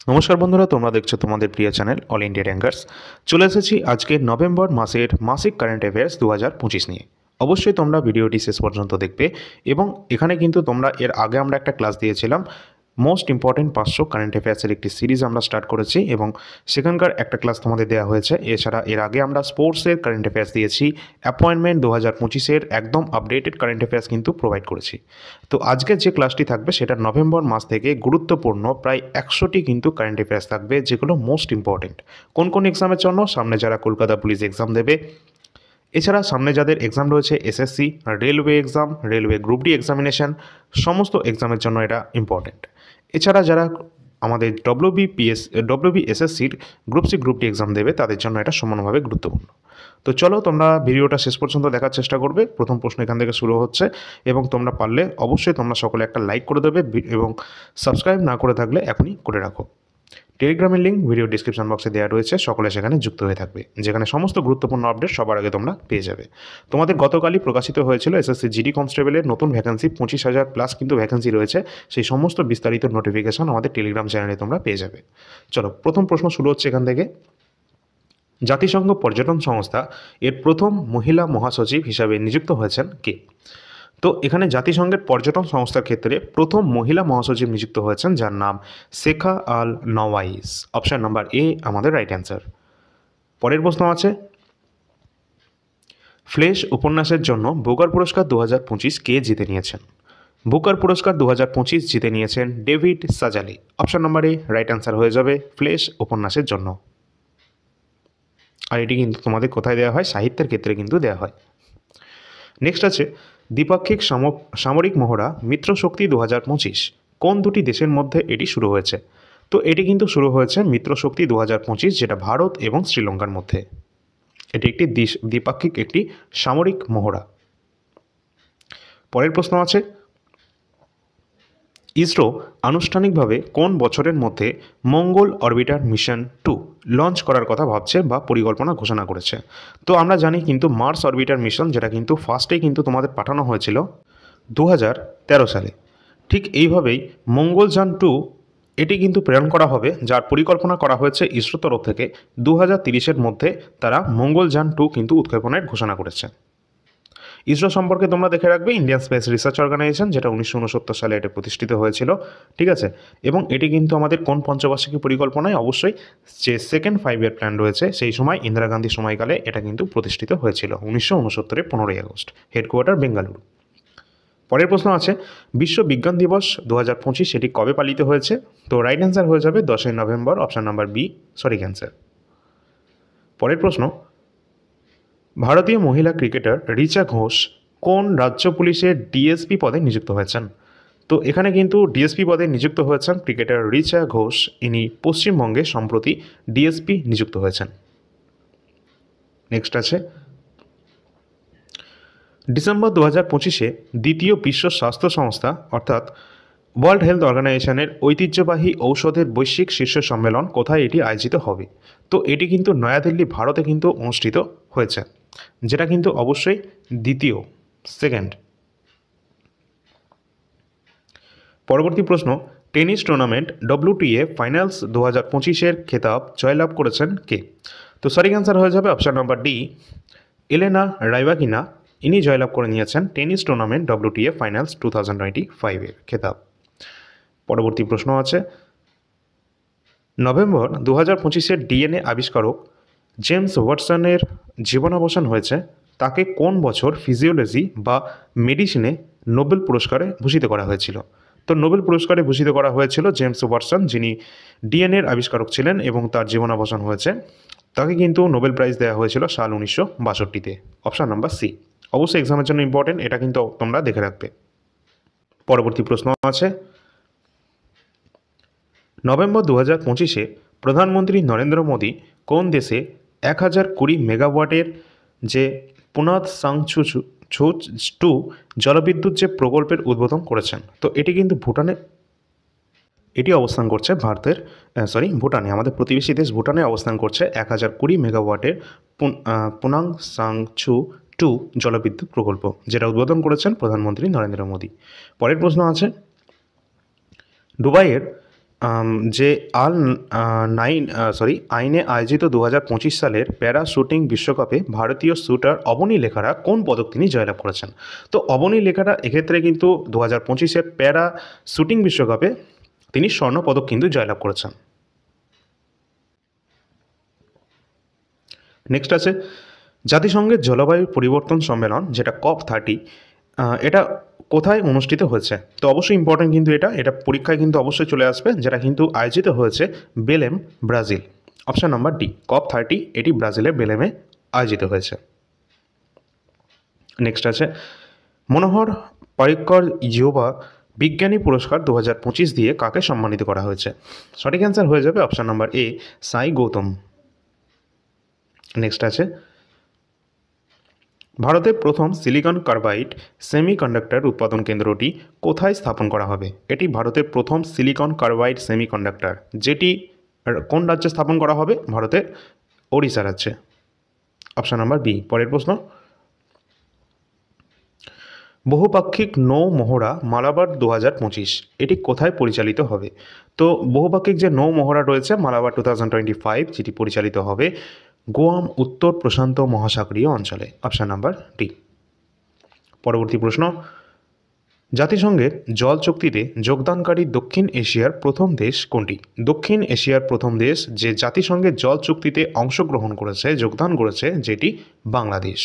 নমস্কার বন্ধুরা, তোমরা দেখছো তোমাদের প্রিয় চ্যানেল অল ইন্ডিয়া র্যাঙ্কার্স। চলে এসেছি আজকে নভেম্বর মাসের মাসিক কারেন্ট অ্যাফেয়ার্স 2025 নিয়ে। অবশ্যই তোমরা ভিডিওটি শেষ পর্যন্ত দেখবে এবং এখানে কিন্তু তোমরা এর আগে আমরা একটা ক্লাস দিয়েছিলাম, মোস্ট ইম্পর্টেন্ট 500 কারেন্ট অ্যাফেয়ার্সের একটি সিরিজ আমরা স্টার্ট করেছি এবং সেখানকার একটা ক্লাস তোমাদের দেওয়া হয়েছে। এছাড়া এর আগে আমরা স্পোর্টসের কারেন্ট অ্যাফেয়ার্স দিয়েছি, অ্যাপয়েন্টমেন্ট 2025-এর একদম আপডেটেড কারেন্ট অ্যাফেয়ার্স কিন্তু প্রোভাইড করেছি। তো আজকে যে ক্লাসটি থাকবে সেটা নভেম্বর মাস থেকে গুরুত্বপূর্ণ প্রায় 100টি কিন্তু কারেন্ট অ্যাফেয়ার্স থাকবে, যেগুলো মোস্ট ইম্পর্টেন্ট কোন কোন এক্সামের জন্য, সামনে যারা কলকাতা পুলিশ এক্সাম দেবে, এছাড়া সামনে যাদের এক্সাম রয়েছে SSC, railway exam, railway group D examination, সমস্ত এক্সামের জন্য এটা ইম্পর্টেন্ট। এছাড়া যারা আমাদের ডব্লিউবিএসএসসির group C group D exam দেবে তাদের জন্য এটা সমানভাবে গুরুত্বপূর্ণ। তো চলো তোমরা ভিডিওটা শেষ পর্যন্ত দেখার চেষ্টা করবে। প্রথম প্রশ্ন এখান থেকে শুরু হচ্ছে এবং তোমরা পারলে অবশ্যই তোমরা সকলে একটা লাইক করে দেবে এবং সাবস্ক্রাইব না করে থাকলে এখনই করে রাখো। টেলিগ্রামের লিঙ্ক ভিডিও ডিসক্রিপশন বক্সে দেওয়া রয়েছে, সকলে সেখানে যুক্ত হয়ে থাকবে, যেখানে সমস্ত গুরুত্বপূর্ণ আপডেট সবার আগে তোমরা পেয়ে যাবে। তোমাদের গতকালই প্রকাশিত হয়েছিল এসএসসি জিডি কনস্টেবলের নতুন ভ্যাকেন্সি, 25,000 প্লাস কিন্তু ভ্যাকেন্সি রয়েছে। সেই সমস্ত বিস্তারিত নোটিফিকেশন আমাদের টেলিগ্রাম চ্যানেলে তোমরা পেয়ে যাবে। চলো প্রথম প্রশ্ন শুরু হচ্ছে এখান থেকে। জাতিসংঘ পর্যটন সংস্থা এর প্রথম মহিলা মহাসচিব হিসাবে নিযুক্ত হয়েছেন কে? তো এখানে জাতিসংঘের পর্যটন সংস্থার ক্ষেত্রে প্রথম মহিলা মহাসচিব নিযুক্ত হয়েছেন, যার নাম শেখা আল নওয়াইস। অপশন নাম্বার এ আমাদের রাইট অ্যান্সার। পরের প্রশ্ন আছে, ফ্লেশ উপন্যাসের জন্য বুকার পুরস্কার 2025 কে জিতে নিয়েছেন? বুকার পুরস্কার 2025 জিতে নিয়েছেন David Szalay. Option number A right answer হয়ে যাবে, ফ্লেশ উপন্যাসের জন্য। আর এটি কিন্তু তোমাদের কোথায় দেওয়া হয়? সাহিত্যের ক্ষেত্রে কিন্তু দেওয়া হয়। নেক্সট আছে, দ্বিপাক্ষিক সামরিক মহড়া মিত্রশক্তি 2025 কোন দুটি দেশের মধ্যে এটি শুরু হয়েছে? তো এটি কিন্তু শুরু হয়েছে মিত্রশক্তি 2025, যেটা ভারত এবং শ্রীলঙ্কার মধ্যে। এটি একটি দ্বিপাক্ষিক একটি সামরিক মহড়া। পরের প্রশ্ন আছে, ইসরো আনুষ্ঠানিকভাবে কোন বছরের মধ্যে মঙ্গল অরবিটার মিশন 2 লঞ্চ করার কথা ভাবছে বা পরিকল্পনা ঘোষণা করেছে? তো আমরা জানি কিন্তু মার্স অরবিটার মিশন, যেটা কিন্তু ফার্স্টেই কিন্তু তোমাদের পাঠানো হয়েছিল 2013 সালে, ঠিক এইভাবেই মঙ্গলযান 2 এটি কিন্তু প্রেরণ করা হবে, যার পরিকল্পনা করা হয়েছে ইসরো তরফ থেকে 2030-এর মধ্যে তারা মঙ্গলযান 2 কিন্তু উৎক্ষেপণের ঘোষণা করেছে। ইসরো সম্পর্কে তোমরা দেখে রাখবে, ইন্ডিয়ান স্পেস রিসার্চ অর্গানাইজেশন, যেটা 1969 সালে এটা প্রতিষ্ঠিত হয়েছিল, ঠিক আছে। এবং এটি কিন্তু আমাদের কোন পঞ্চবার্ষিকী পরিকল্পনায়, অবশ্যই যে সেকেন্ড 5-year প্ল্যান রয়েছে সেই সময় ইন্দিরা গান্ধী সময়কালে এটা কিন্তু প্রতিষ্ঠিত হয়েছিল 1969-এর 15ই আগস্ট, হেডকোয়ার্টার বেঙ্গালুরু। পরের প্রশ্ন আছে, বিশ্ব বিজ্ঞান দিবস 2025 সেটি কবে পালিত হয়েছে? তো রাইট অ্যান্সার হয়ে যাবে 10ই নভেম্বর। অপশান নাম্বার বি সঠিক অ্যান্সার। পরের প্রশ্ন, ভারতীয় মহিলা ক্রিকেটার রিচা ঘোষ কোন রাজ্য পুলিশের ডিএসপি পদে নিযুক্ত হয়েছেন? তো এখানে কিন্তু ডিএসপি পদে নিযুক্ত হয়েছেন ক্রিকেটার রিচা ঘোষ। ইনি পশ্চিমবঙ্গে সম্প্রতি ডিএসপি নিযুক্ত হয়েছেন। নেক্সট আছে, ডিসেম্বর 2025-এ দ্বিতীয় বিশ্ব স্বাস্থ্য সংস্থা অর্থাৎ ওয়ার্ল্ড হেলথ অর্গানাইজেশনের ঐতিহ্যবাহী ঔষধের বৈশ্বিক শীর্ষ সম্মেলন কোথায় এটি আয়োজিত হবে? তো এটি কিন্তু নয়াদিল্লি, ভারতে কিন্তু অনুষ্ঠিত হয়েছে, যেটা কিন্তু অবশ্যই দ্বিতীয়, সেকেন্ড। পরবর্তী প্রশ্ন, টেনিস টুর্নামেন্ট WTA ফাইনালস 2025-এর খেতাব জয়লাভ করেছেন কে? তো সঠিক অ্যান্সার হয়ে যাবে option number D, Elena Rybakina. ইনি জয়লাভ করে নিয়েছেন টেনিস টুর্নামেন্ট WTA ফাইনালস 2025-এর খেতাব। পরবর্তী প্রশ্ন আছে, নভেম্বর 2025-এর ডিএনএ আবিষ্কারক জেমস ওয়াটসনের জীবনাবসান হয়েছে, তাকে কোন বছর ফিজিওলজি বা মেডিসিনে নোবেল পুরস্কারে ভূষিত করা হয়েছিল? তো নোবেল পুরস্কারে ভূষিত করা হয়েছিল জেমস ওয়াটসন, যিনি ডিএনএর আবিষ্কারক ছিলেন এবং তার জীবনাবসান হয়েছে। তাকে কিন্তু নোবেল প্রাইজ দেওয়া হয়েছিল সাল 1962-তে। Option number C. অবশ্যই এক্সামের জন্য ইম্পর্টেন্ট, এটা কিন্তু তোমরা দেখে রাখবে। পরবর্তী প্রশ্ন আছে, নভেম্বর 2025-এ প্রধানমন্ত্রী নরেন্দ্র মোদী কোন দেশে 1020 মেগাওয়াটের যে পুনাদ সাংচু 2 জলবিদ্যুৎ যে প্রকল্পের উদ্বোধন করেছেন? তো এটি কিন্তু ভুটানে এটি অবস্থান করছে, ভুটানে, আমাদের প্রতিবেশী দেশ ভুটানে অবস্থান করছে 1020 মেগাওয়াটের পুনাং সাংচু 2 জলবিদ্যুৎ প্রকল্প, যেটা উদ্বোধন করেছেন প্রধানমন্ত্রী নরেন্দ্র মোদী। পরের প্রশ্ন আছে, দুবাইয়ের যে আল নাইন আইনে আয়োজিত 2025 সালের প্যারা শুটিং বিশ্বকাপে ভারতীয় শ্যুটার অবনী লেখারা কোন পদক তিনি জয়লাভ করেছেন? তো অবনী লেখারা এক্ষেত্রে কিন্তু 2025-এর প্যারা শুটিং বিশ্বকাপে তিনি স্বর্ণ পদক কিন্তু জয়লাভ করেছেন। নেক্সট আছে জাতিসংঘের জলবায়ু পরিবর্তন সম্মেলন, যেটা COP30, এটা কোথায় অনুষ্ঠিত হয়েছে? তো অবশ্যই ইম্পর্টেন্ট কিন্তু এটা পরীক্ষায় কিন্তু অবশ্যই চলে আসবে, যেটা কিন্তু আয়োজিত হয়েছে Belém, Brazil. Option number D, COP30 এটি ব্রাজিলের বেলেমে আয়োজিত হয়েছে। নেক্সট আছে মনোহর পারিক্কর যুবা বিজ্ঞানী পুরস্কার 2025 দিয়ে কাকে সম্মানিত করা হয়েছে? সঠিক অ্যান্সার হয়ে যাবে অপশান নাম্বার এ, সাই গৌতম। নেক্সট আছে ভারতের প্রথম সিলিকন কার্বাইড সেমিকন্ডাক্টর উৎপাদন কেন্দ্রটি কোথায় স্থাপন করা হবে? এটি ভারতের প্রথম সিলিকন কার্বাইড সেমিকন্ডাক্টর, যেটি কোন রাজ্যে স্থাপন করা হবে? ভারতের ওড়িশা রাজ্যে। Option number B. পরের প্রশ্ন, বহুপাক্ষিক নৌ মহড়া মালাবার 2025 এটি কোথায় পরিচালিত হবে? তো বহুপাক্ষিক যে নৌ মহড়া রয়েছে মালাবার 2025, যেটি পরিচালিত হবে গোয়াম উত্তর প্রশান্ত মহাসাগরীয় অঞ্চলে। Option number D. পরবর্তী প্রশ্ন, জাতিসংঘের জল চুক্তিতে যোগদানকারী দক্ষিণ এশিয়ার প্রথম দেশ কোনটি? দক্ষিণ এশিয়ার প্রথম দেশ যে জাতিসংঘের জল চুক্তিতে অংশগ্রহণ করেছে, যোগদান করেছে, যেটি বাংলাদেশ।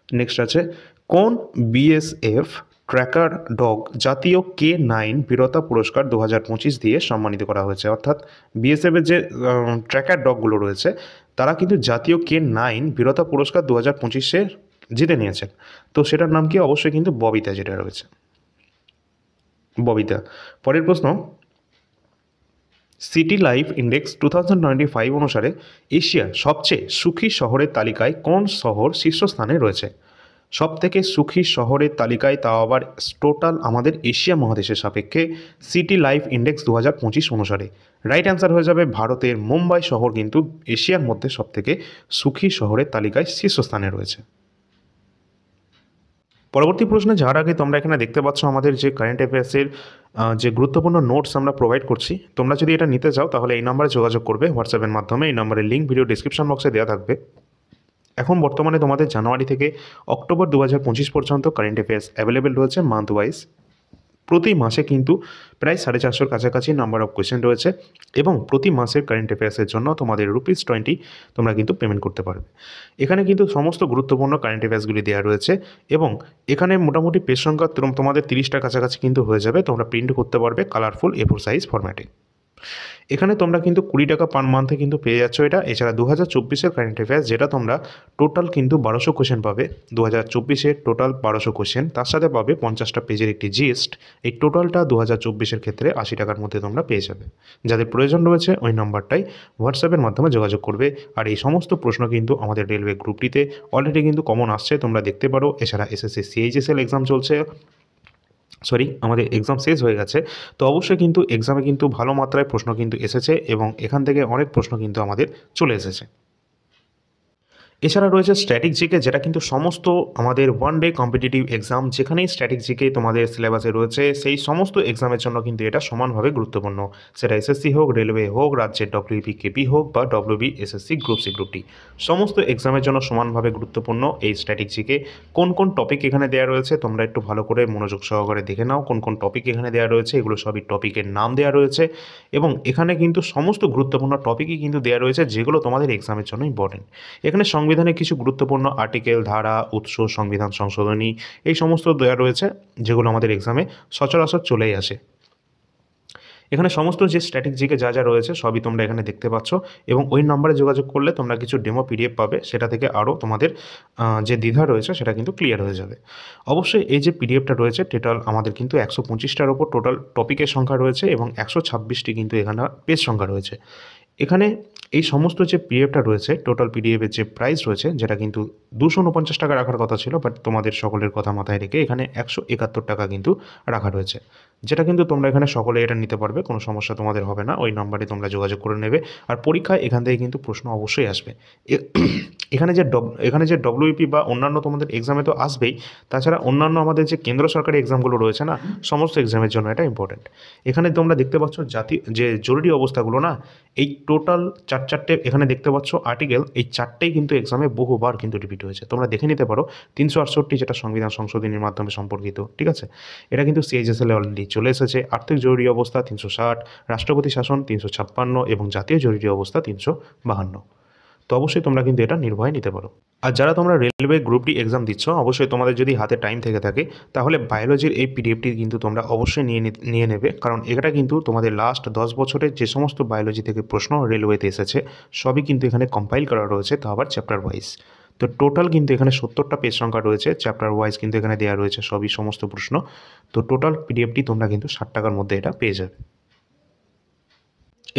নেক্সট আছে কোন বিএসএফ ট্র্যাকার ডগ জাতীয় K9 বীরতা পুরস্কার 2025 দিয়ে সম্মানিত করা হয়েছে? অর্থাৎ বিএসএফের যে ট্র্যাকার ডগগুলো রয়েছে তারা কিন্তু জাতীয় K9 বীরতা পুরস্কার 2025-এ জিতে নিয়েছেন। তো সেটার নাম কি? অবশ্যই কিন্তু ববিতা, যেটা রয়েছে ববিতা। পরের প্রশ্ন, সিটি লাইফ ইন্ডেক্স 2025 অনুসারে এশিয়ার সবচেয়ে সুখী শহরের তালিকায় কোন শহর শীর্ষস্থানে রয়েছে? সবথেকে সুখী শহরের তালিকায়, তাও আবার টোটাল আমাদের এশিয়া মহাদেশের সাপেক্ষে, সিটি লাইফ ইন্ডেক্স 2025 অনুসারে রাইট অ্যান্সার হয়ে যাবে ভারতের মুম্বাই শহর কিন্তু এশিয়ার মধ্যে সবথেকে সুখী শহরের তালিকায় শীর্ষস্থানে রয়েছে। পরবর্তী প্রশ্নে যাওয়ার আগে তোমরা এখানে দেখতে পাচ্ছ আমাদের যে কারেন্ট অ্যাফেয়ার্সের যে গুরুত্বপূর্ণ নোটস আমরা প্রোভাইড করছি। তোমরা যদি এটা নিতে চাও তাহলে এই নম্বরে যোগাযোগ করবে হোয়াটসঅ্যাপের মাধ্যমে। এই নম্বরের লিঙ্ক ভিডিও ডিসক্রিপশন বক্সে দেওয়া থাকবে। এখন বর্তমানে তোমাদের জানুয়ারি থেকে অক্টোবর 2025 পর্যন্ত কারেন্ট অ্যাফেয়ার্স অ্যাভেলেবেল রয়েছে মান্থ ওয়াইজ। প্রতি মাসে কিন্তু প্রায় 450-র কাছাকাছি নাম্বার অফ কোয়েশ্চেন রয়েছে এবং প্রতি মাসের কারেন্ট অ্যাফেয়ার্সের জন্য তোমাদের ₹20 তোমরা কিন্তু পেমেন্ট করতে পারবে। এখানে কিন্তু সমস্ত গুরুত্বপূর্ণ কারেন্ট অ্যাফেয়ার্সগুলি দেওয়া রয়েছে এবং এখানে মোটামুটি পেজ সংখ্যা তোমাদের 30টার কাছাকাছি কিন্তু হয়ে যাবে। তোমরা প্রিন্ট করতে পারবে কালারফুল A4 সাইজ ফরম্যাটে। এখানে তোমরা কিন্তু 20 টাকা পার মান্থে কিন্তু পেয়ে যাচ্ছ এটা। এছাড়া 2024-এর কারেন্ট অ্যাফেয়ার্স, যেটা তোমরা টোটাল কিন্তু 1200 কোয়েশ্চেন পাবে। 2024-এর টোটাল 1200 কোয়েশ্চেন, তার সাথে পাবে 50টা পেজের একটি জিএস্ট। এই টোটালটা 2024-এর ক্ষেত্রে 80 টাকার মধ্যে তোমরা পেয়ে যাবে। যাদের প্রয়োজন রয়েছে ওই নাম্বারটাই হোয়াটসঅ্যাপের মাধ্যমে যোগাযোগ করবে। আর এই সমস্ত প্রশ্ন কিন্তু আমাদের রেলওয়ে গ্রুপটিতে অলরেডি কিন্তু কমন আসছে, তোমরা দেখতে পারো। এছাড়া এসএসসি CHSL এক্সাম চলছে, আমাদের এক্সাম শেষ হয়ে গেছে। তো অবশ্যই কিন্তু এক্সামে কিন্তু ভালো মাত্রায় প্রশ্ন কিন্তু এসেছে এবং এখান থেকে অনেক প্রশ্ন কিন্তু আমাদের চলে এসেছে। এছাড়া রয়েছে স্ট্যাটিক জিকে, যেটা কিন্তু সমস্ত আমাদের ওয়ান ডে কম্পিটিটিভ এক্সাম, যেখানেই স্ট্যাটিক জিকে তোমাদের সিলেবাসে রয়েছে সেই সমস্ত এক্সামের জন্য কিন্তু এটা সমানভাবে গুরুত্বপূর্ণ। সেটা এসএসসি হোক, রেলওয়ে হোক, রাজ্যের WBKP হোক বা WBSSC group C group D, সমস্ত এক্সামের জন্য সমানভাবে গুরুত্বপূর্ণ এই স্ট্যাটিক জিকে। কোন কোন টপিক এখানে দেওয়া রয়েছে তোমরা একটু ভালো করে মনোযোগ সহকারে দেখে নাও। কোন কোন টপিক এখানে দেওয়া রয়েছে, এগুলো সবই টপিকের নাম দেওয়া রয়েছে এবং এখানে কিন্তু সমস্ত গুরুত্বপূর্ণ টপিকই কিন্তু দেওয়া রয়েছে, যেগুলো তোমাদের এক্সামের জন্য ইম্পর্টেন্ট। এখানে সংবিধানের কিছু গুরুত্বপূর্ণ আর্টিকেল, ধারা, উৎস, সংবিধান সংশোধনী, এই সমস্ত দেওয়া রয়েছে, যেগুলো আমাদের এক্সামে সচরাচর চলেই আসে। এখানে সমস্ত যে স্ট্যাটিক জিকে যা যা রয়েছে সবই তোমরা এখানে দেখতে পাচ্ছ এবং ওই নাম্বারে যোগাযোগ করলে তোমরা কিছু ডেমো PDF পাবে। সেটা থেকে আরও তোমাদের যে দ্বিধা রয়েছে সেটা কিন্তু ক্লিয়ার হয়ে যাবে। অবশ্যই এই যে PDFটা রয়েছে, টোটাল আমাদের কিন্তু 125টার ওপর টোটাল টপিকের সংখ্যা রয়েছে এবং 126টি কিন্তু এখানে পেজ সংখ্যা রয়েছে। এখানে এই সমস্ত যে PDFটা রয়েছে, টোটাল PDFের যে প্রাইস রয়েছে, যেটা কিন্তু 249 টাকা রাখার কথা ছিল, বাট তোমাদের সকলের কথা মাথায় রেখে এখানে 171 টাকা কিন্তু রাখা রয়েছে। যেটা কিন্তু তোমরা এখানে সকলে এটা নিতে পারবে, কোনো সমস্যা তোমাদের হবে না, ওই নম্বরে তোমরা যোগাযোগ করে নেবে। আর পরীক্ষায় এখান থেকে কিন্তু প্রশ্ন অবশ্যই আসবে। এখানে যে ডব্লিউপি বা অন্যান্য তোমাদের এক্সামে তো আসবেই, তাছাড়া অন্যান্য আমাদের যে কেন্দ্র সরকারি এক্সামগুলো রয়েছে না, সমস্ত এক্সামের জন্য এটা ইম্পর্টেন্ট। এখানে তোমরা দেখতে পাচ্ছ যে জরুরি অবস্থাগুলো না, এই টোটাল চারটে এখানে দেখতে পাচ্ছ আর্টিকেল, এই চারটেই কিন্তু এক্সামে বহুবার কিন্তু রিপিট হয়েছে। তোমরা দেখে নিতে পারো 368 যেটা সংবিধান সংশোধনীর মাধ্যমে সম্পর্কিত, ঠিক আছে, এটা কিন্তু সিএইচএসএল অলরেডি চলে এসেছে। আর্থিক জরুরি অবস্থা 360, রাষ্ট্রপতি শাসন 356 এবং জাতীয় জরুরি অবস্থা 352। তো অবশ্যই তোমরা কিন্তু এটা নির্ভয়ে নিতে পারো। আর যারা তোমরা রেলওয়ে গ্রুপ ডি এক্সাম দিচ্ছ, অবশ্যই তোমাদের যদি হাতে টাইম থেকে থাকে তাহলে বায়োলজির এই পিডিএফটি কিন্তু তোমরা অবশ্যই নিয়ে নেবে, কারণ এটা কিন্তু তোমাদের লাস্ট 10 বছরের যে সমস্ত বায়োলজি থেকে প্রশ্ন রেলওয়েতে এসেছে সবই কিন্তু এখানে কম্পাইল করা রয়েছে, তা আবার চ্যাপ্টার ওয়াইজ। তো টোটাল কিন্তু এখানে 70টা পেজ সংখ্যা রয়েছে, চ্যাপ্টার ওয়াইজ কিন্তু এখানে দেওয়া রয়েছে সবই সমস্ত প্রশ্ন। তো টোটাল পিডিএফটি তোমরা কিন্তু 60 টাকার মধ্যে এটা পেয়ে যাবে।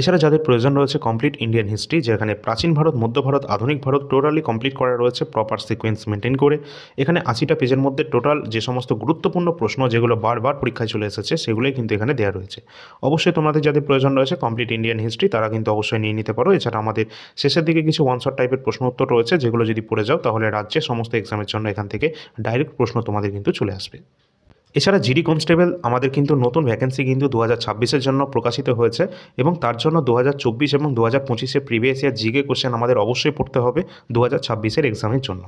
এছাড়া যাদের প্রয়োজন রয়েছে কমপ্লিট ইন্ডিয়ান হিস্ট্রি, যেখানে প্রাচীন ভারত, মধ্য ভারত, আধুনিক ভারত টোটালি কমপ্লিট করা রয়েছে প্রপার সিকোয়েন্স মেনটেন করে। এখানে 80টা পেজের মধ্যে টোটাল যে সমস্ত গুরুত্বপূর্ণ প্রশ্ন যেগুলো বারবার পরীক্ষায় চলে এসেছে সেগুলোই কিন্তু এখানে দেওয়া রয়েছে। অবশ্যই তোমাদের যাদের প্রয়োজন রয়েছে কমপ্লিট ইন্ডিয়ান হিস্ট্রি তারা কিন্তু অবশ্যই নিয়ে নিতে পারো। এছাড়া আমাদের শেষের দিকে কিছু ওয়ান শট টাইপের প্রশ্ন উত্তর রয়েছে, যেগুলো যদি পড়ে যাও তাহলে রাজ্যের সমস্ত এক্সামের জন্য এখান থেকে ডাইরেক্ট প্রশ্ন তোমাদের কিন্তু চলে আসবে। এছাড়া জিডি কনস্টেবল আমাদের কিন্তু নতুন ভ্যাকেন্সি কিন্তু 2026-এর জন্য প্রকাশিত হয়েছে, এবং তার জন্য 2024 এবং 2025-এর প্রিভিয়াস ইয়ার জিকে কোশ্চেন আমাদের অবশ্যই পড়তে হবে 2026-এর এক্সামের জন্য।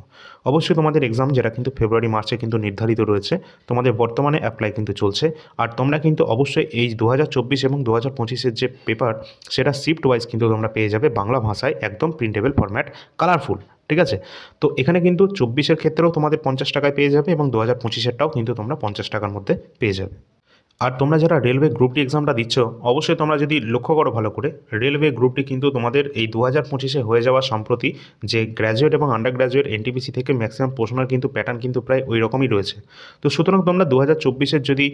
অবশ্যই তোমাদের এক্সাম যেটা কিন্তু ফেব্রুয়ারি মার্চে কিন্তু নির্ধারিত রয়েছে, তোমাদের বর্তমানে অ্যাপ্লাই কিন্তু চলছে। আর তোমরা কিন্তু অবশ্যই এই 2024 এবং 2025-এর যে পেপার সেটা শিফট ওয়াইজ কিন্তু তোমরা পেয়ে যাবে বাংলা ভাষায়, একদম প্রিন্টেবল ফরম্যাট, কালারফুল, ঠিক আছে। তো এখানে কিন্তু 24-এর ক্ষেত্রেও তোমাদের 50 টাকায় পেয়ে যাবে, এবং 2025-এরটাও কিন্তু তোমরা 50 টাকার মধ্যে পেয়ে যাবে। আর তোমরা যারা রেলওয়ে গ্রুপ ডি এক্সামটা দিচ্ছ, অবশ্যই তোমরা যদি লক্ষ্য করো ভালো করে, রেলওয়ে গ্রুপ ডি কিন্তু তোমাদের এই 2025-এ হয়ে যাওয়া সম্প্রতি যে গ্র্যাজুয়েট এবং আন্ডার গ্র্যাজুয়েট এনটিপিসি থেকে ম্যাক্সিমাম প্রশ্নের কিন্তু প্যাটার্ন কিন্তু প্রায় ওই রকমই রয়েছে। তো সুতরাং তোমরা 2024-এর যদি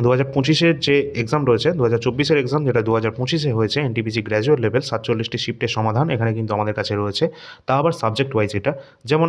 2025-এর যে এক্সাম রয়েছে, 2024-এর এক্সাম যেটা 2025-এ হয়েছে এনটিপিসি গ্র্যাজুয়েট লেভেল 47টি শিফটের সমাধান এখানে কিন্তু আমাদের কাছে রয়েছে। তা আবার সাবজেক্ট ওয়াইজ এটা, যেমন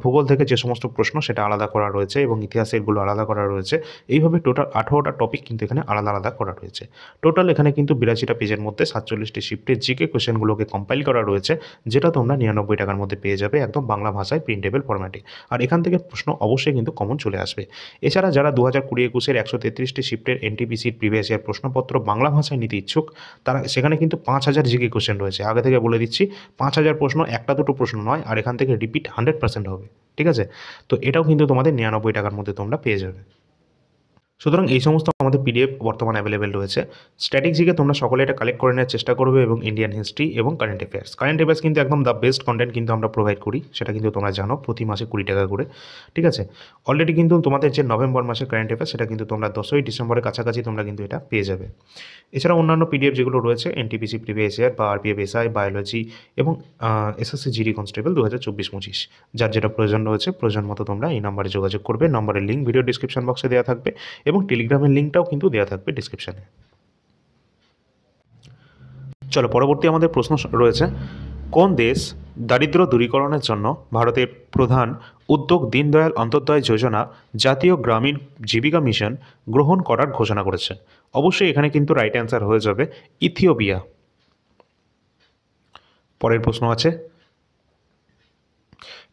ভূগোল থেকে যে সমস্ত প্রশ্ন সেটা আলাদা করা রয়েছে, এবং ইতিহাসেরগুলো আলাদা করা রয়েছে। এইভাবে টোটাল 18টা টপিক কিন্তু এখানে আলাদা আলাদা করা রয়েছে। টোটাল এখানে কিন্তু 82টা পেজের মধ্যে 47টি শিফটের জিকে কোশ্চেনগুলোকে কম্পাইল করা রয়েছে, যেটা তোমরা 99 টাকার মধ্যে পেয়ে যাবে একদম বাংলা ভাষায় প্রিন্টেবল ফরম্যাটে। আর এখান থেকে প্রশ্ন অবশ্যই কিন্তু কমন চলে আসবে। এছাড়া যারা 2020-21-এর 133টি শিফটের এনটিপিসির প্রিভিয়াস ইয়ার প্রশ্নপত্র বাংলা ভাষায় নিতে ইচ্ছুক, তারা সেখানে কিন্তু 5000 জিকে কোশ্চেন রয়েছে। আগে থেকে বলে দিচ্ছি 5000 প্রশ্ন, একটা দুটো প্রশ্ন নয়, আর এখান থেকে রিপিট 100% হবে, ঠিক আছে। তো এটাও কিন্তু তোমাদের 99 টাকার মধ্যে তোমরা পেয়ে যাবে। সুতরাং এই সমস্ত আমাদের পিডিএফ বর্তমানে অ্যাভেলেবেল রয়েছে। স্ট্যাটিক জিকে তোমরা সকলে এটা কালেক্ট করে নেওয়ার চেষ্টা করবে, এবং ইন্ডিয়ান হিস্ট্রি এবং কারেন্ট অ্যাফেয়ার্স কিন্তু একদম দ্য বেস্ট কন্টেন্ট কিন্তু আমরা প্রোভাইড করি, সেটা কিন্তু তোমরা জানো, প্রতি মাসে 20 টাকা করে, ঠিক আছে। অলরেডি কিন্তু তোমাদের যে নভেম্বর মাসের কারেন্ট অ্যাফেয়ার্স সেটা কিন্তু তোমরা 10ই ডিসেম্বরের কাছাকাছি তোমরা কিন্তু এটা পেয়ে যাবে। এছাড়া অন্যান্য পিডিএফ যেগুলো রয়েছে এনটিপিসি প্রিভিয়াস ইয়ার বা আরপিএফ এসআই, বায়োলজি এবং এসএসসি জিডি কনস্টেবল 2024-25, যার যেটা প্রয়োজন রয়েছে প্রয়োজন মতো তোমরা এই নাম্বারে যোগাযোগ করবে। নম্বরের লিঙ্ক ভিডিও ডিসক্রিপশন বক্সে দেওয়া থাকবে, এবং টেলিগ্রামের লিঙ্কটাও কিন্তু দেওয়া থাকবে ডিসক্রিপশানে। চলো পরবর্তী আমাদের প্রশ্ন রয়েছে, কোন দেশ দারিদ্র্য দূরীকরণের জন্য ভারতের প্রধান উদ্যোগ দীনদয়াল অন্তোদয় যোজনা জাতীয় গ্রামীণ জীবিকা মিশন গ্রহণ করার ঘোষণা করেছে? অবশ্যই এখানে কিন্তু রাইট অ্যান্সার হয়ে যাবে ইথিওপিয়া। পরের প্রশ্ন আছে,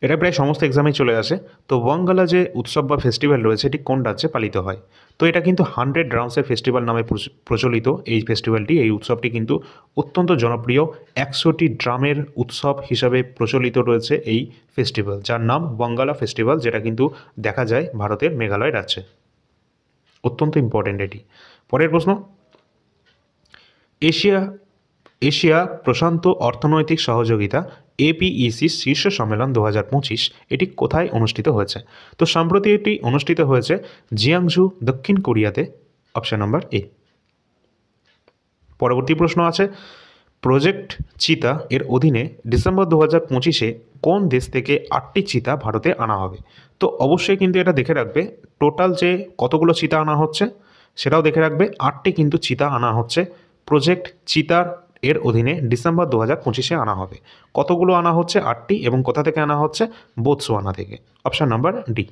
এটা প্রায় সমস্ত এক্সামে চলে আসে। তো ওয়াঙ্গালা যে উৎসব বা ফেস্টিভ্যাল রয়েছে এটি কোন রাজ্যে পালিত হয়? তো এটা কিন্তু 100 ড্রামসের ফেস্টিভ্যাল নামে প্রচলিত এই ফেস্টিভ্যালটি, এই উৎসবটি কিন্তু অত্যন্ত জনপ্রিয়। 100টি ড্রামের উৎসব হিসাবে প্রচলিত রয়েছে এই ফেস্টিভ্যাল, যার নাম ওয়াঙ্গালা ফেস্টিভ্যাল, যেটা কিন্তু দেখা যায় ভারতের মেঘালয় রাজ্যে। অত্যন্ত ইম্পর্টেন্ট এটি। পরের প্রশ্ন, এশিয়া প্রশান্ত অর্থনৈতিক সহযোগিতা এপিইসি শীর্ষ সম্মেলন 2025 এটি কোথায় অনুষ্ঠিত হয়েছে? তো সম্প্রতি এটি অনুষ্ঠিত হয়েছে জিয়াংজু, দক্ষিণ কোরিয়াতে, অপশন নাম্বার এ। পরবর্তী প্রশ্ন আছে, প্রজেক্ট চিতা এর অধীনে ডিসেম্বর 2025-এ কোন দেশ থেকে 8টি চিতা ভারতে আনা হবে? তো অবশ্যই কিন্তু এটা দেখে রাখবে, টোটাল যে কতগুলো চিতা আনা হচ্ছে সেটাও দেখে রাখবে। 8টি কিন্তু চিতা আনা হচ্ছে প্রজেক্ট চিতার এর অধীনে ডিসেম্বর 2025-এ আনা হবে। কতগুলো আনা হচ্ছে? 8টি। এবং কোথা থেকে আনা হচ্ছে? বোতসোয়ানা থেকে, অপশান নাম্বার ডি।